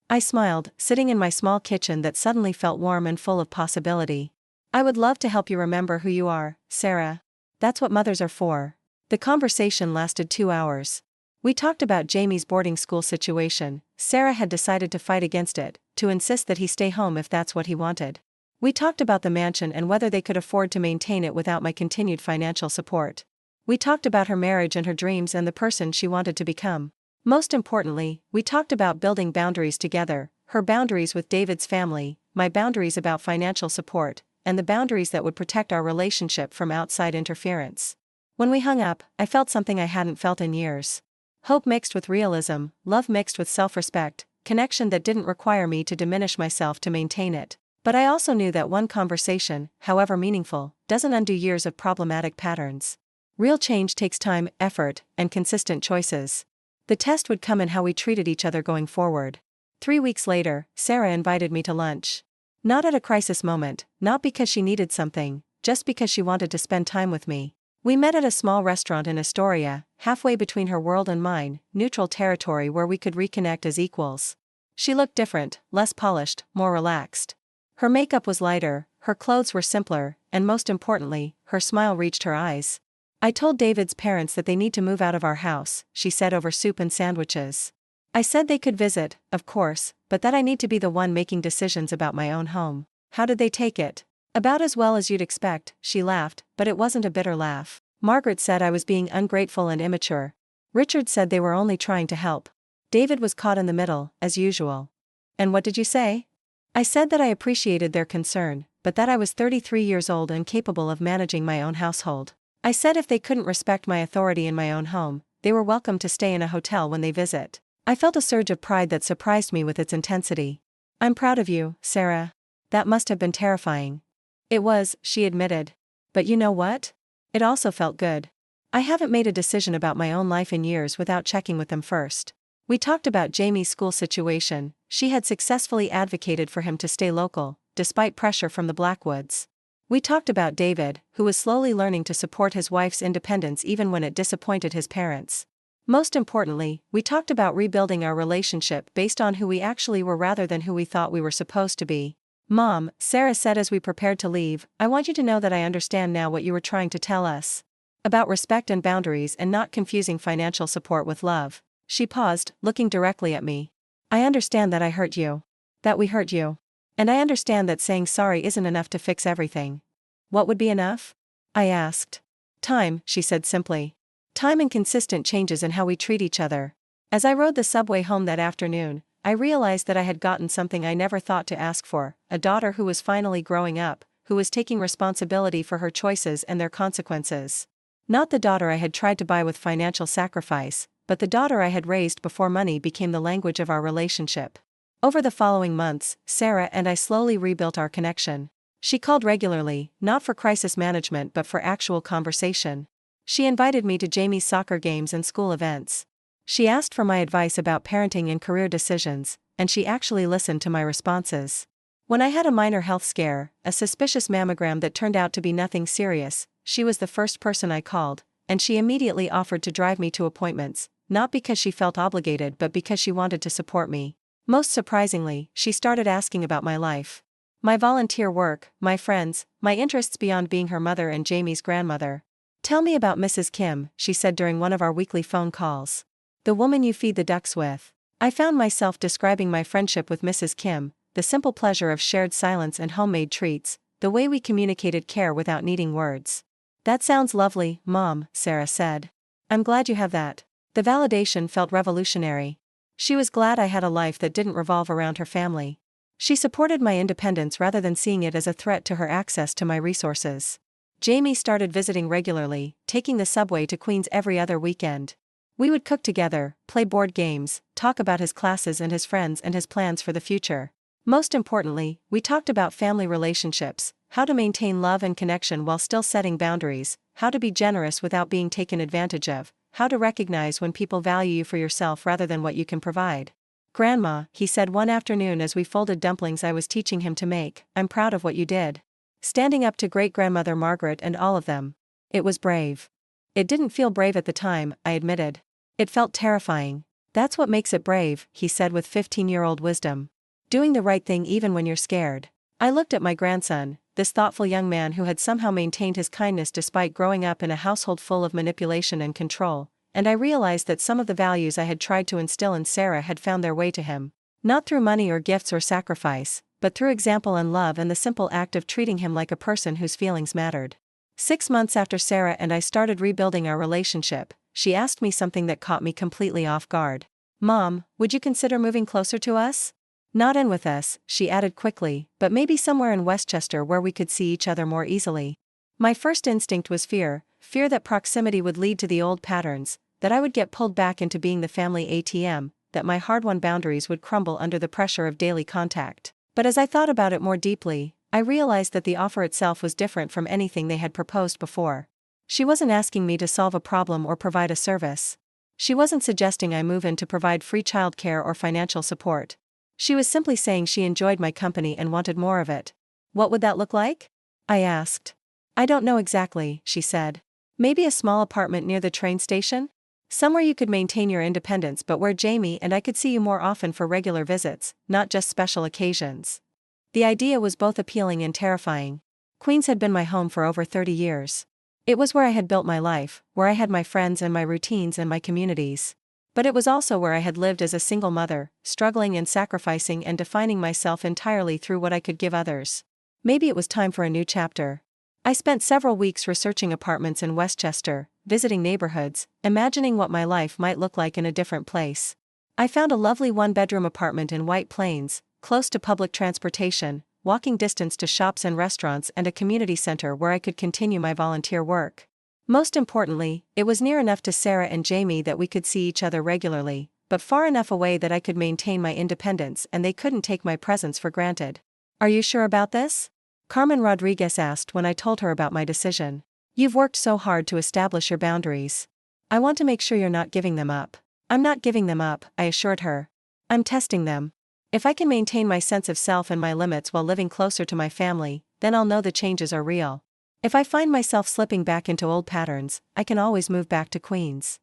[SPEAKER 1] I smiled, sitting in my small kitchen that suddenly felt warm and full of possibility. "I would love to help you remember who you are, Sarah. That's what mothers are for." The conversation lasted 2 hours. We talked about Jamie's boarding school situation. Sarah had decided to fight against it, to insist that he stay home if that's what he wanted. We talked about the mansion and whether they could afford to maintain it without my continued financial support. We talked about her marriage and her dreams and the person she wanted to become. Most importantly, we talked about building boundaries together, her boundaries with David's family, my boundaries about financial support, and the boundaries that would protect our relationship from outside interference. When we hung up, I felt something I hadn't felt in years. Hope mixed with realism, love mixed with self-respect, connection that didn't require me to diminish myself to maintain it. But I also knew that one conversation, however meaningful, doesn't undo years of problematic patterns. Real change takes time, effort, and consistent choices. The test would come in how we treated each other going forward. 3 weeks later, Sarah invited me to lunch. Not at a crisis moment, not because she needed something, just because she wanted to spend time with me. We met at a small restaurant in Astoria, halfway between her world and mine, neutral territory where we could reconnect as equals. She looked different, less polished, more relaxed. Her makeup was lighter, her clothes were simpler, and most importantly, her smile reached her eyes. "I told David's parents that they need to move out of our house," she said over soup and sandwiches. "I said they could visit, of course, but that I need to be the one making decisions about my own home." "How did they take it?" "About as well as you'd expect," she laughed, but it wasn't a bitter laugh. "Margaret said I was being ungrateful and immature. Richard said they were only trying to help. David was caught in the middle, as usual." "And what did you say?" "I said that I appreciated their concern, but that I was 33 years old and capable of managing my own household. I said if they couldn't respect my authority in my own home, they were welcome to stay in a hotel when they visit." I felt a surge of pride that surprised me with its intensity. "I'm proud of you, Sarah. That must have been terrifying." "It was," she admitted. "But you know what? It also felt good. I haven't made a decision about my own life in years without checking with them first." We talked about Jamie's school situation. She had successfully advocated for him to stay local, despite pressure from the Blackwoods. We talked about David, who was slowly learning to support his wife's independence even when it disappointed his parents. Most importantly, we talked about rebuilding our relationship based on who we actually were rather than who we thought we were supposed to be. "Mom," Sarah said as we prepared to leave, "I want you to know that I understand now what you were trying to tell us." About respect and boundaries and not confusing financial support with love. She paused, looking directly at me. I understand that I hurt you. That we hurt you. And I understand that saying sorry isn't enough to fix everything. What would be enough? I asked. Time, she said simply. Time and consistent changes in how we treat each other. As I rode the subway home that afternoon, I realized that I had gotten something I never thought to ask for, a daughter who was finally growing up, who was taking responsibility for her choices and their consequences. Not the daughter I had tried to buy with financial sacrifice, but the daughter I had raised before money became the language of our relationship. Over the following months, Sarah and I slowly rebuilt our connection. She called regularly, not for crisis management but for actual conversation. She invited me to Jamie's soccer games and school events. She asked for my advice about parenting and career decisions, and she actually listened to my responses. When I had a minor health scare, a suspicious mammogram that turned out to be nothing serious, she was the first person I called, and she immediately offered to drive me to appointments, not because she felt obligated but because she wanted to support me. Most surprisingly, she started asking about my life. My volunteer work, my friends, my interests beyond being her mother and Jamie's grandmother. Tell me about Mrs. Kim, she said during one of our weekly phone calls. The woman you feed the ducks with. I found myself describing my friendship with Mrs. Kim, the simple pleasure of shared silence and homemade treats, the way we communicated care without needing words. That sounds lovely, Mom, Sarah said. I'm glad you have that. The validation felt revolutionary. She was glad I had a life that didn't revolve around her family. She supported my independence rather than seeing it as a threat to her access to my resources. Jamie started visiting regularly, taking the subway to Queens every other weekend. We would cook together, play board games, talk about his classes and his friends and his plans for the future. Most importantly, we talked about family relationships, how to maintain love and connection while still setting boundaries, how to be generous without being taken advantage of, how to recognize when people value you for yourself rather than what you can provide. Grandma, he said one afternoon as we folded dumplings I was teaching him to make, I'm proud of what you did. Standing up to great-grandmother Margaret and all of them. It was brave. It didn't feel brave at the time, I admitted. It felt terrifying. That's what makes it brave, he said with 15-year-old wisdom. Doing the right thing even when you're scared. I looked at my grandson, this thoughtful young man who had somehow maintained his kindness despite growing up in a household full of manipulation and control, and I realized that some of the values I had tried to instill in Sarah had found their way to him. Not through money or gifts or sacrifice, but through example and love and the simple act of treating him like a person whose feelings mattered. 6 months after Sarah and I started rebuilding our relationship, she asked me something that caught me completely off guard. Mom, would you consider moving closer to us? Not in with us, she added quickly, but maybe somewhere in Westchester where we could see each other more easily. My first instinct was fear that proximity would lead to the old patterns, that I would get pulled back into being the family ATM, that my hard-won boundaries would crumble under the pressure of daily contact. But as I thought about it more deeply, I realized that the offer itself was different from anything they had proposed before. She wasn't asking me to solve a problem or provide a service. She wasn't suggesting I move in to provide free childcare or financial support. She was simply saying she enjoyed my company and wanted more of it. What would that look like? I asked. I don't know exactly, she said. Maybe a small apartment near the train station? Somewhere you could maintain your independence but where Jamie and I could see you more often for regular visits, not just special occasions. The idea was both appealing and terrifying. Queens had been my home for over 30 years. It was where I had built my life, where I had my friends and my routines and my communities. But it was also where I had lived as a single mother, struggling and sacrificing and defining myself entirely through what I could give others. Maybe it was time for a new chapter. I spent several weeks researching apartments in Westchester, visiting neighborhoods, imagining what my life might look like in a different place. I found a lovely one-bedroom apartment in White Plains, close to public transportation, walking distance to shops and restaurants and a community center where I could continue my volunteer work. Most importantly, it was near enough to Sarah and Jamie that we could see each other regularly, but far enough away that I could maintain my independence and they couldn't take my presence for granted. Are you sure about this? Carmen Rodriguez asked when I told her about my decision. You've worked so hard to establish your boundaries. I want to make sure you're not giving them up. I'm not giving them up, I assured her. I'm testing them. If I can maintain my sense of self and my limits while living closer to my family, then I'll know the changes are real. If I find myself slipping back into old patterns, I can always move back to Queens.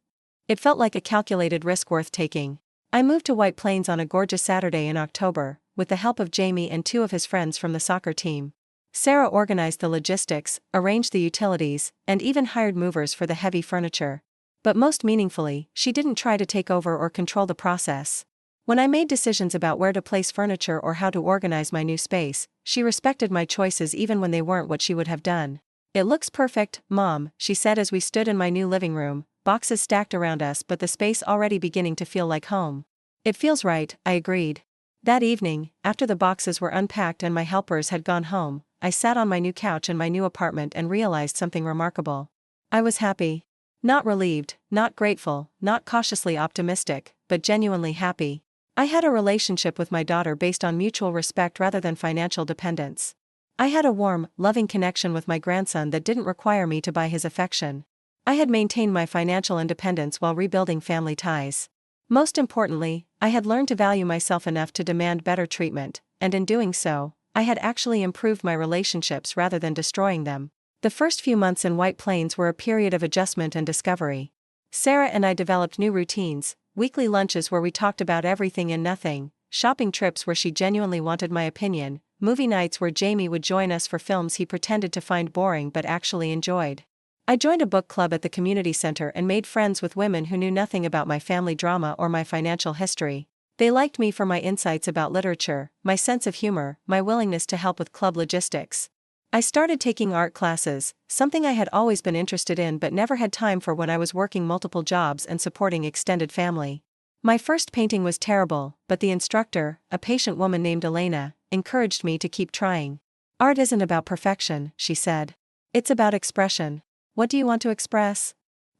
[SPEAKER 1] It felt like a calculated risk worth taking. I moved to White Plains on a gorgeous Saturday in October, with the help of Jamie and 2 of his friends from the soccer team. Sarah organized the logistics, arranged the utilities, and even hired movers for the heavy furniture. But most meaningfully, she didn't try to take over or control the process. When I made decisions about where to place furniture or how to organize my new space, she respected my choices even when they weren't what she would have done. "It looks perfect, Mom," she said as we stood in my new living room, boxes stacked around us but the space already beginning to feel like home. "It feels right," I agreed. That evening, after the boxes were unpacked and my helpers had gone home, I sat on my new couch in my new apartment and realized something remarkable. I was happy. Not relieved, not grateful, not cautiously optimistic, but genuinely happy. I had a relationship with my daughter based on mutual respect rather than financial dependence. I had a warm, loving connection with my grandson that didn't require me to buy his affection. I had maintained my financial independence while rebuilding family ties. Most importantly, I had learned to value myself enough to demand better treatment, and in doing so, I had actually improved my relationships rather than destroying them. The first few months in White Plains were a period of adjustment and discovery. Sarah and I developed new routines, weekly lunches where we talked about everything and nothing, shopping trips where she genuinely wanted my opinion, movie nights where Jamie would join us for films he pretended to find boring but actually enjoyed. I joined a book club at the community center and made friends with women who knew nothing about my family drama or my financial history. They liked me for my insights about literature, my sense of humor, my willingness to help with club logistics. I started taking art classes, something I had always been interested in but never had time for when I was working multiple jobs and supporting extended family. My first painting was terrible, but the instructor, a patient woman named Elena, encouraged me to keep trying. "Art isn't about perfection," she said. "It's about expression. What do you want to express?"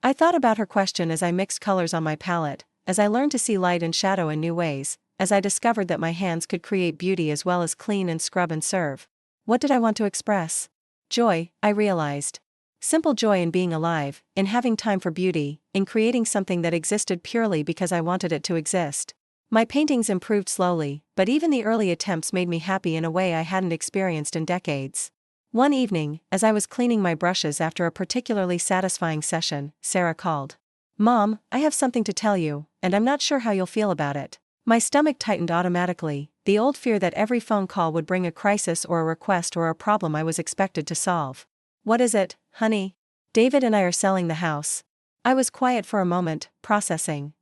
[SPEAKER 1] I thought about her question as I mixed colors on my palette, as I learned to see light and shadow in new ways, as I discovered that my hands could create beauty as well as clean and scrub and serve. What did I want to express? Joy, I realized. Simple joy in being alive, in having time for beauty, in creating something that existed purely because I wanted it to exist. My paintings improved slowly, but even the early attempts made me happy in a way I hadn't experienced in decades. One evening, as I was cleaning my brushes after a particularly satisfying session, Sarah called. "Mom, I have something to tell you, and I'm not sure how you'll feel about it." My stomach tightened automatically, the old fear that every phone call would bring a crisis or a request or a problem I was expected to solve. "What is it, honey?" "David and I are selling the house." I was quiet for a moment, processing.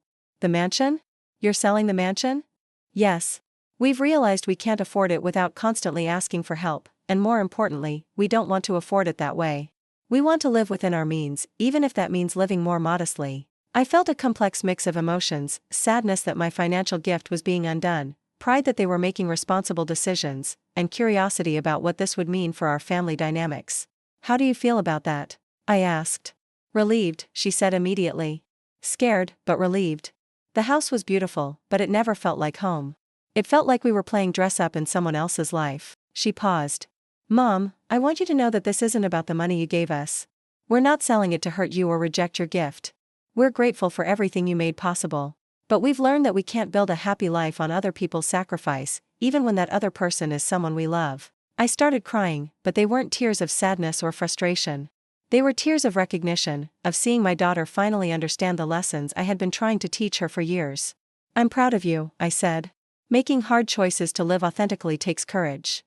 [SPEAKER 1] "The mansion? You're selling the mansion?" "Yes. We've realized we can't afford it without constantly asking for help, and more importantly, we don't want to afford it that way. We want to live within our means, even if that means living more modestly." I felt a complex mix of emotions, sadness that my financial gift was being undone, pride that they were making responsible decisions, and curiosity about what this would mean for our family dynamics. "How do you feel about that?" I asked. "Relieved," she said immediately. "Scared, but relieved." The house was beautiful, but it never felt like home. It felt like we were playing dress up in someone else's life. She paused. "Mom, I want you to know that this isn't about the money you gave us. We're not selling it to hurt you or reject your gift. We're grateful for everything you made possible. But we've learned that we can't build a happy life on other people's sacrifice, even when that other person is someone we love." I started crying, but they weren't tears of sadness or frustration. They were tears of recognition, of seeing my daughter finally understand the lessons I had been trying to teach her for years. "I'm proud of you," I said. "Making hard choices to live authentically takes courage."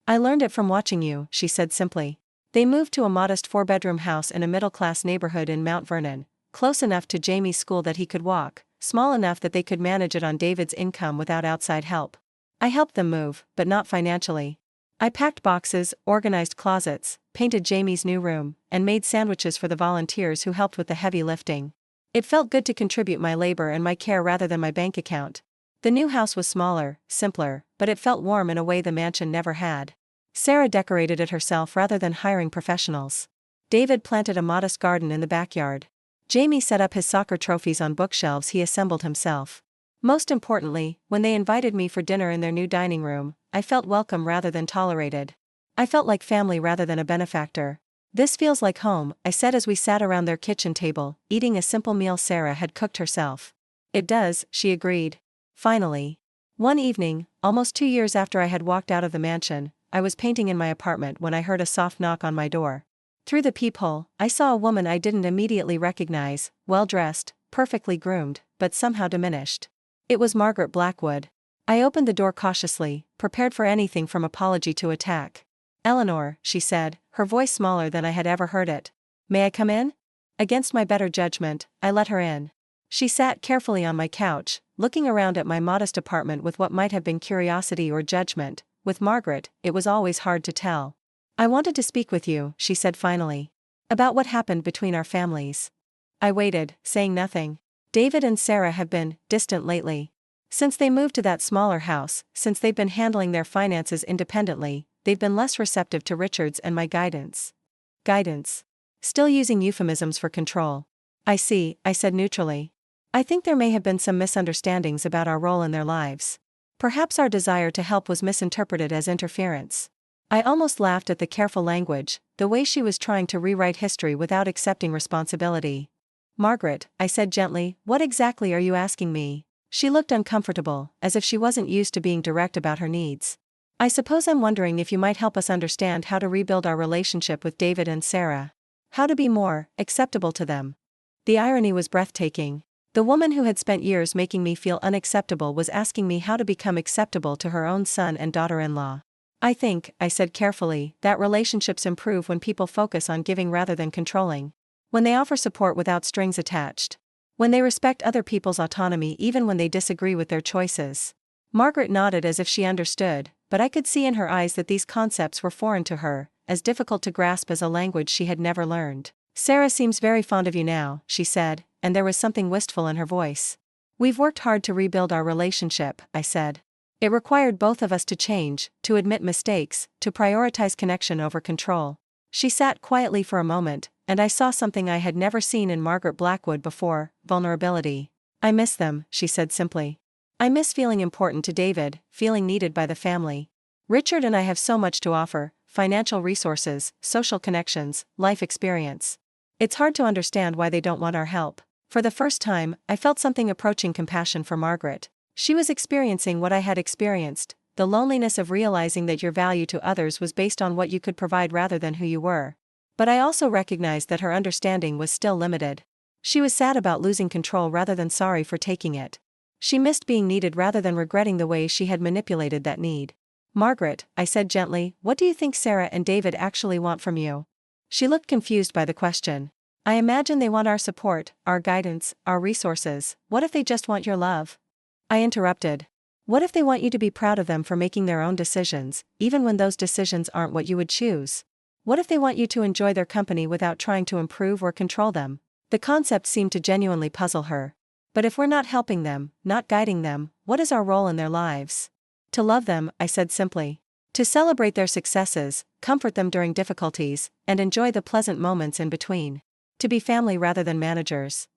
[SPEAKER 1] "I learned it from watching you," she said simply. They moved to a modest 4-bedroom house in a middle-class neighborhood in Mount Vernon, close enough to Jamie's school that he could walk, small enough that they could manage it on David's income without outside help. I helped them move, but not financially. I packed boxes, organized closets, painted Jamie's new room, and made sandwiches for the volunteers who helped with the heavy lifting. It felt good to contribute my labor and my care rather than my bank account. The new house was smaller, simpler, but it felt warm in a way the mansion never had. Sarah decorated it herself rather than hiring professionals. David planted a modest garden in the backyard. Jamie set up his soccer trophies on bookshelves he assembled himself. Most importantly, when they invited me for dinner in their new dining room, I felt welcome rather than tolerated. I felt like family rather than a benefactor. "This feels like home," I said as we sat around their kitchen table, eating a simple meal Sarah had cooked herself. "It does," she agreed. Finally. One evening, almost 2 years after I had walked out of the mansion, I was painting in my apartment when I heard a soft knock on my door. Through the peephole, I saw a woman I didn't immediately recognize, well-dressed, perfectly groomed, but somehow diminished. It was Margaret Blackwood. I opened the door cautiously, prepared for anything from apology to attack. Eleanor, she said, her voice smaller than I had ever heard it. May I come in? Against my better judgment, I let her in. She sat carefully on my couch, looking around at my modest apartment with what might have been curiosity or judgment. With Margaret, it was always hard to tell. I wanted to speak with you, she said finally. About what happened between our families. I waited, saying nothing. David and Sarah have been distant lately. Since they moved to that smaller house, since they've been handling their finances independently, they've been less receptive to Richard's and my guidance. Guidance. Still using euphemisms for control. I see, I said neutrally. I think there may have been some misunderstandings about our role in their lives. Perhaps our desire to help was misinterpreted as interference. I almost laughed at the careful language, the way she was trying to rewrite history without accepting responsibility. Margaret, I said gently, what exactly are you asking me? She looked uncomfortable, as if she wasn't used to being direct about her needs. I suppose I'm wondering if you might help us understand how to rebuild our relationship with David and Sarah. How to be more acceptable to them. The irony was breathtaking. The woman who had spent years making me feel unacceptable was asking me how to become acceptable to her own son and daughter-in-law. I think, I said carefully, that relationships improve when people focus on giving rather than controlling. When they offer support without strings attached. When they respect other people's autonomy even when they disagree with their choices. Margaret nodded as if she understood, but I could see in her eyes that these concepts were foreign to her, as difficult to grasp as a language she had never learned. Sarah seems very fond of you now, she said, and there was something wistful in her voice. We've worked hard to rebuild our relationship, I said. It required both of us to change, to admit mistakes, to prioritize connection over control. She sat quietly for a moment, and I saw something I had never seen in Margaret Blackwood before, vulnerability. I miss them, she said simply. I miss feeling important to David, feeling needed by the family. Richard and I have so much to offer, financial resources, social connections, life experience. It's hard to understand why they don't want our help. For the first time, I felt something approaching compassion for Margaret. She was experiencing what I had experienced, the loneliness of realizing that your value to others was based on what you could provide rather than who you were. But I also recognized that her understanding was still limited. She was sad about losing control rather than sorry for taking it. She missed being needed rather than regretting the way she had manipulated that need. Margaret, I said gently, what do you think Sarah and David actually want from you? She looked confused by the question. I imagine they want our support, our guidance, our resources. What if they just want your love? I interrupted. What if they want you to be proud of them for making their own decisions, even when those decisions aren't what you would choose? What if they want you to enjoy their company without trying to improve or control them? The concept seemed to genuinely puzzle her. But if we're not helping them, not guiding them, what is our role in their lives? To love them, I said simply. To celebrate their successes, comfort them during difficulties, and enjoy the pleasant moments in between. To be family rather than managers.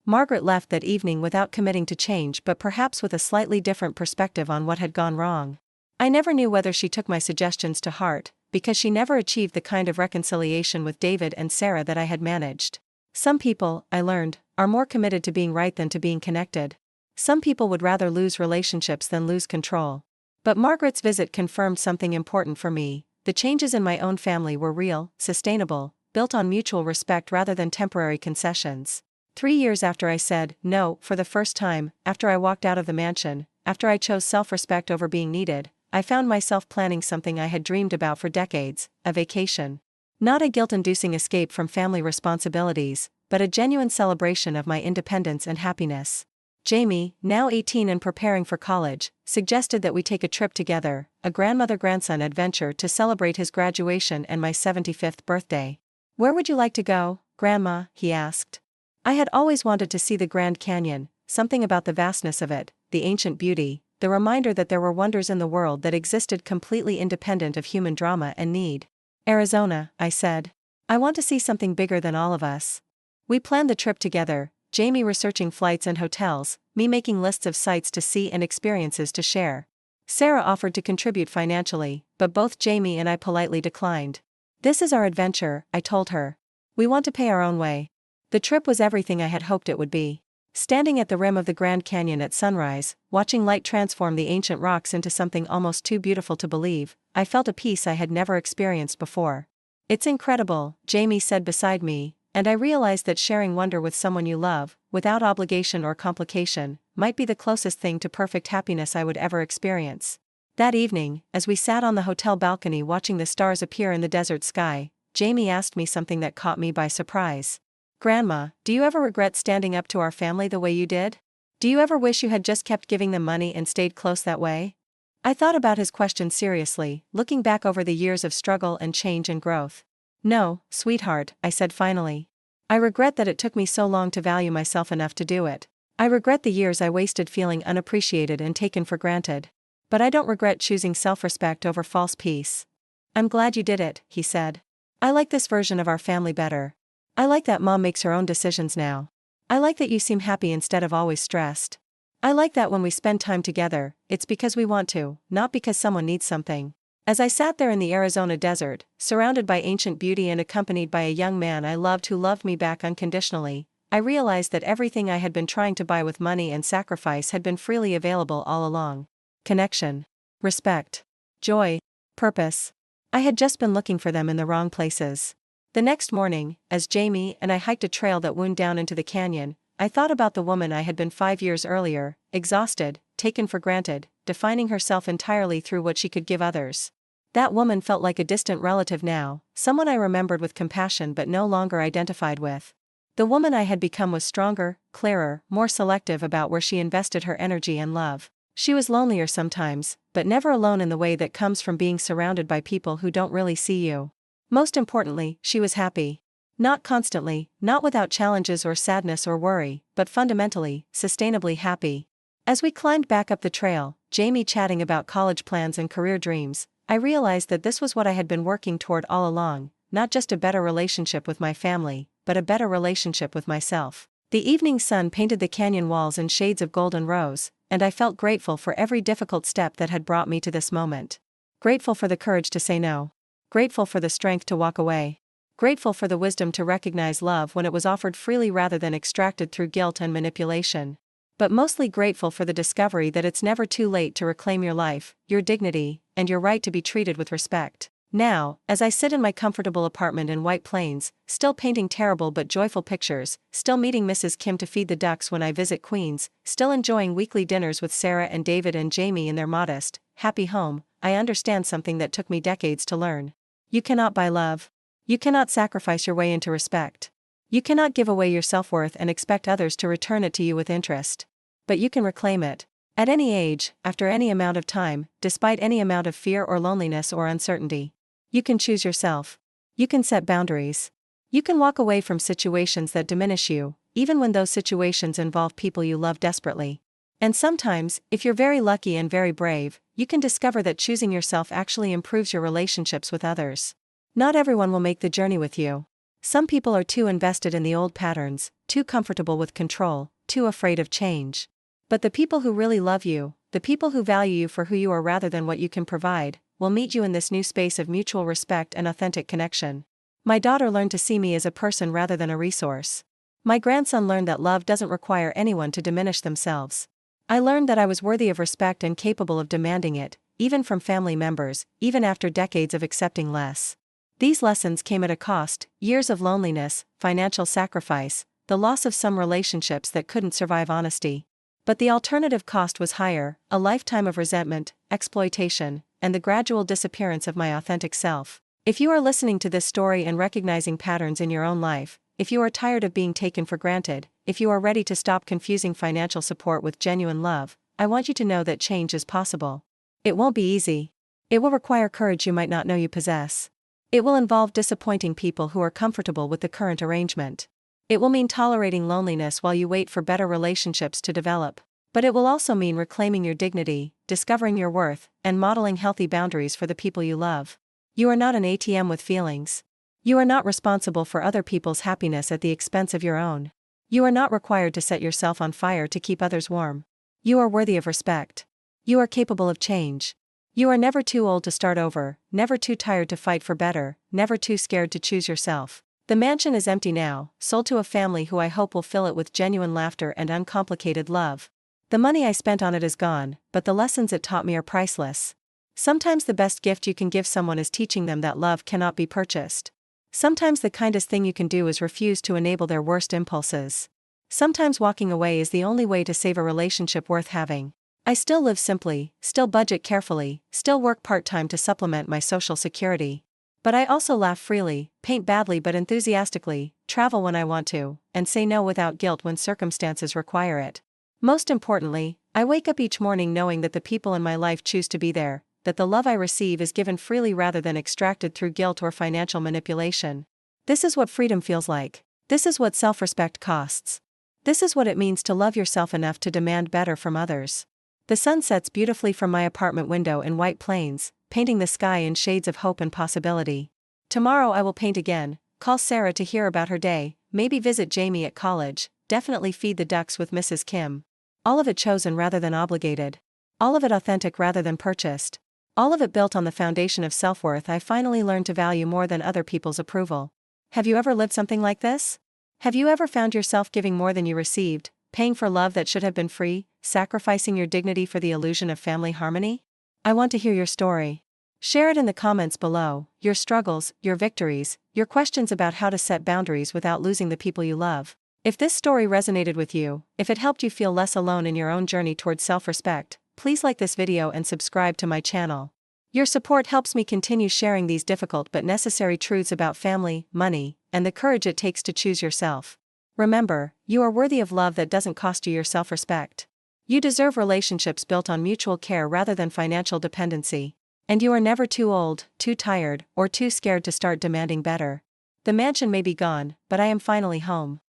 [SPEAKER 1] Margaret left that evening without committing to change but perhaps with a slightly different perspective on what had gone wrong. I never knew whether she took my suggestions to heart, because she never achieved the kind of reconciliation with David and Sarah that I had managed. Some people, I learned, are more committed to being right than to being connected. Some people would rather lose relationships than lose control. But Margaret's visit confirmed something important for me. The changes in my own family were real, sustainable, built on mutual respect rather than temporary concessions. 3 years after I said no for the first time, after I walked out of the mansion, after I chose self-respect over being needed, I found myself planning something I had dreamed about for decades, a vacation. Not a guilt-inducing escape from family responsibilities, but a genuine celebration of my independence and happiness. Jamie, now 18 and preparing for college, suggested that we take a trip together, a grandmother-grandson adventure to celebrate his graduation and my 75th birthday. Where would you like to go, Grandma? He asked. I had always wanted to see the Grand Canyon, something about the vastness of it, the ancient beauty, the reminder that there were wonders in the world that existed completely independent of human drama and need. Arizona, I said. I want to see something bigger than all of us. We planned the trip together, Jamie researching flights and hotels, me making lists of sights to see and experiences to share. Sarah offered to contribute financially, but both Jamie and I politely declined. This is our adventure, I told her. We want to pay our own way. The trip was everything I had hoped it would be. Standing at the rim of the Grand Canyon at sunrise, watching light transform the ancient rocks into something almost too beautiful to believe, I felt a peace I had never experienced before. It's incredible, Jamie said beside me, and I realized that sharing wonder with someone you love, without obligation or complication, might be the closest thing to perfect happiness I would ever experience. That evening, as we sat on the hotel balcony watching the stars appear in the desert sky, Jamie asked me something that caught me by surprise. "Grandma, do you ever regret standing up to our family the way you did? Do you ever wish you had just kept giving them money and stayed close that way?" I thought about his question seriously, looking back over the years of struggle and change and growth. "No, sweetheart," I said finally. "I regret that it took me so long to value myself enough to do it. I regret the years I wasted feeling unappreciated and taken for granted. But I don't regret choosing self-respect over false peace." "I'm glad you did it," he said. "I like this version of our family better. I like that Mom makes her own decisions now. I like that you seem happy instead of always stressed. I like that when we spend time together, it's because we want to, not because someone needs something." As I sat there in the Arizona desert, surrounded by ancient beauty and accompanied by a young man I loved who loved me back unconditionally, I realized that everything I had been trying to buy with money and sacrifice had been freely available all along. Connection, respect, joy, purpose. I had just been looking for them in the wrong places. The next morning, as Jamie and I hiked a trail that wound down into the canyon, I thought about the woman I had been 5 years earlier, exhausted, taken for granted, defining herself entirely through what she could give others. That woman felt like a distant relative now, someone I remembered with compassion but no longer identified with. The woman I had become was stronger, clearer, more selective about where she invested her energy and love. She was lonelier sometimes, but never alone in the way that comes from being surrounded by people who don't really see you. Most importantly, she was happy. Not constantly, not without challenges or sadness or worry, but fundamentally, sustainably happy. As we climbed back up the trail, Jamie chatting about college plans and career dreams, I realized that this was what I had been working toward all along, not just a better relationship with my family, but a better relationship with myself. The evening sun painted the canyon walls in shades of gold and rose, and I felt grateful for every difficult step that had brought me to this moment. Grateful for the courage to say no. Grateful for the strength to walk away. Grateful for the wisdom to recognize love when it was offered freely rather than extracted through guilt and manipulation. But mostly grateful for the discovery that it's never too late to reclaim your life, your dignity, and your right to be treated with respect. Now, as I sit in my comfortable apartment in White Plains, still painting terrible but joyful pictures, still meeting Mrs. Kim to feed the ducks when I visit Queens, still enjoying weekly dinners with Sarah and David and Jamie in their modest, happy home, I understand something that took me decades to learn. You cannot buy love. You cannot sacrifice your way into respect. You cannot give away your self-worth and expect others to return it to you with interest. But you can reclaim it. At any age, after any amount of time, despite any amount of fear or loneliness or uncertainty. You can choose yourself. You can set boundaries. You can walk away from situations that diminish you, even when those situations involve people you love desperately. And sometimes, if you're very lucky and very brave, you can discover that choosing yourself actually improves your relationships with others. Not everyone will make the journey with you. Some people are too invested in the old patterns, too comfortable with control, too afraid of change. But the people who really love you, the people who value you for who you are rather than what you can provide, will meet you in this new space of mutual respect and authentic connection. My daughter learned to see me as a person rather than a resource. My grandson learned that love doesn't require anyone to diminish themselves. I learned that I was worthy of respect and capable of demanding it, even from family members, even after decades of accepting less. These lessons came at a cost: years of loneliness, financial sacrifice, the loss of some relationships that couldn't survive honesty. But the alternative cost was higher: a lifetime of resentment, exploitation, and the gradual disappearance of my authentic self. If you are listening to this story and recognizing patterns in your own life, if you are tired of being taken for granted, if you are ready to stop confusing financial support with genuine love, I want you to know that change is possible. It won't be easy. It will require courage you might not know you possess. It will involve disappointing people who are comfortable with the current arrangement. It will mean tolerating loneliness while you wait for better relationships to develop. But it will also mean reclaiming your dignity, discovering your worth, and modeling healthy boundaries for the people you love. You are not an ATM with feelings. You are not responsible for other people's happiness at the expense of your own. You are not required to set yourself on fire to keep others warm. You are worthy of respect. You are capable of change. You are never too old to start over, never too tired to fight for better, never too scared to choose yourself. The mansion is empty now, sold to a family who I hope will fill it with genuine laughter and uncomplicated love. The money I spent on it is gone, but the lessons it taught me are priceless. Sometimes the best gift you can give someone is teaching them that love cannot be purchased. Sometimes the kindest thing you can do is refuse to enable their worst impulses. Sometimes walking away is the only way to save a relationship worth having. I still live simply, still budget carefully, still work part-time to supplement my social security. But I also laugh freely, paint badly but enthusiastically, travel when I want to, and say no without guilt when circumstances require it. Most importantly, I wake up each morning knowing that the people in my life choose to be there, that the love I receive is given freely rather than extracted through guilt or financial manipulation. This is what freedom feels like. This is what self-respect costs. This is what it means to love yourself enough to demand better from others. The sun sets beautifully from my apartment window in White Plains, painting the sky in shades of hope and possibility. Tomorrow I will paint again, call Sarah to hear about her day, maybe visit Jamie at college, definitely feed the ducks with Mrs. Kim. All of it chosen rather than obligated. All of it authentic rather than purchased. All of it built on the foundation of self-worth I finally learned to value more than other people's approval. Have you ever lived something like this? Have you ever found yourself giving more than you received, paying for love that should have been free, sacrificing your dignity for the illusion of family harmony? I want to hear your story. Share it in the comments below, your struggles, your victories, your questions about how to set boundaries without losing the people you love. If this story resonated with you, if it helped you feel less alone in your own journey towards self-respect, please like this video and subscribe to my channel. Your support helps me continue sharing these difficult but necessary truths about family, money, and the courage it takes to choose yourself. Remember, you are worthy of love that doesn't cost you your self-respect. You deserve relationships built on mutual care rather than financial dependency. And you are never too old, too tired, or too scared to start demanding better. The mansion may be gone, but I am finally home.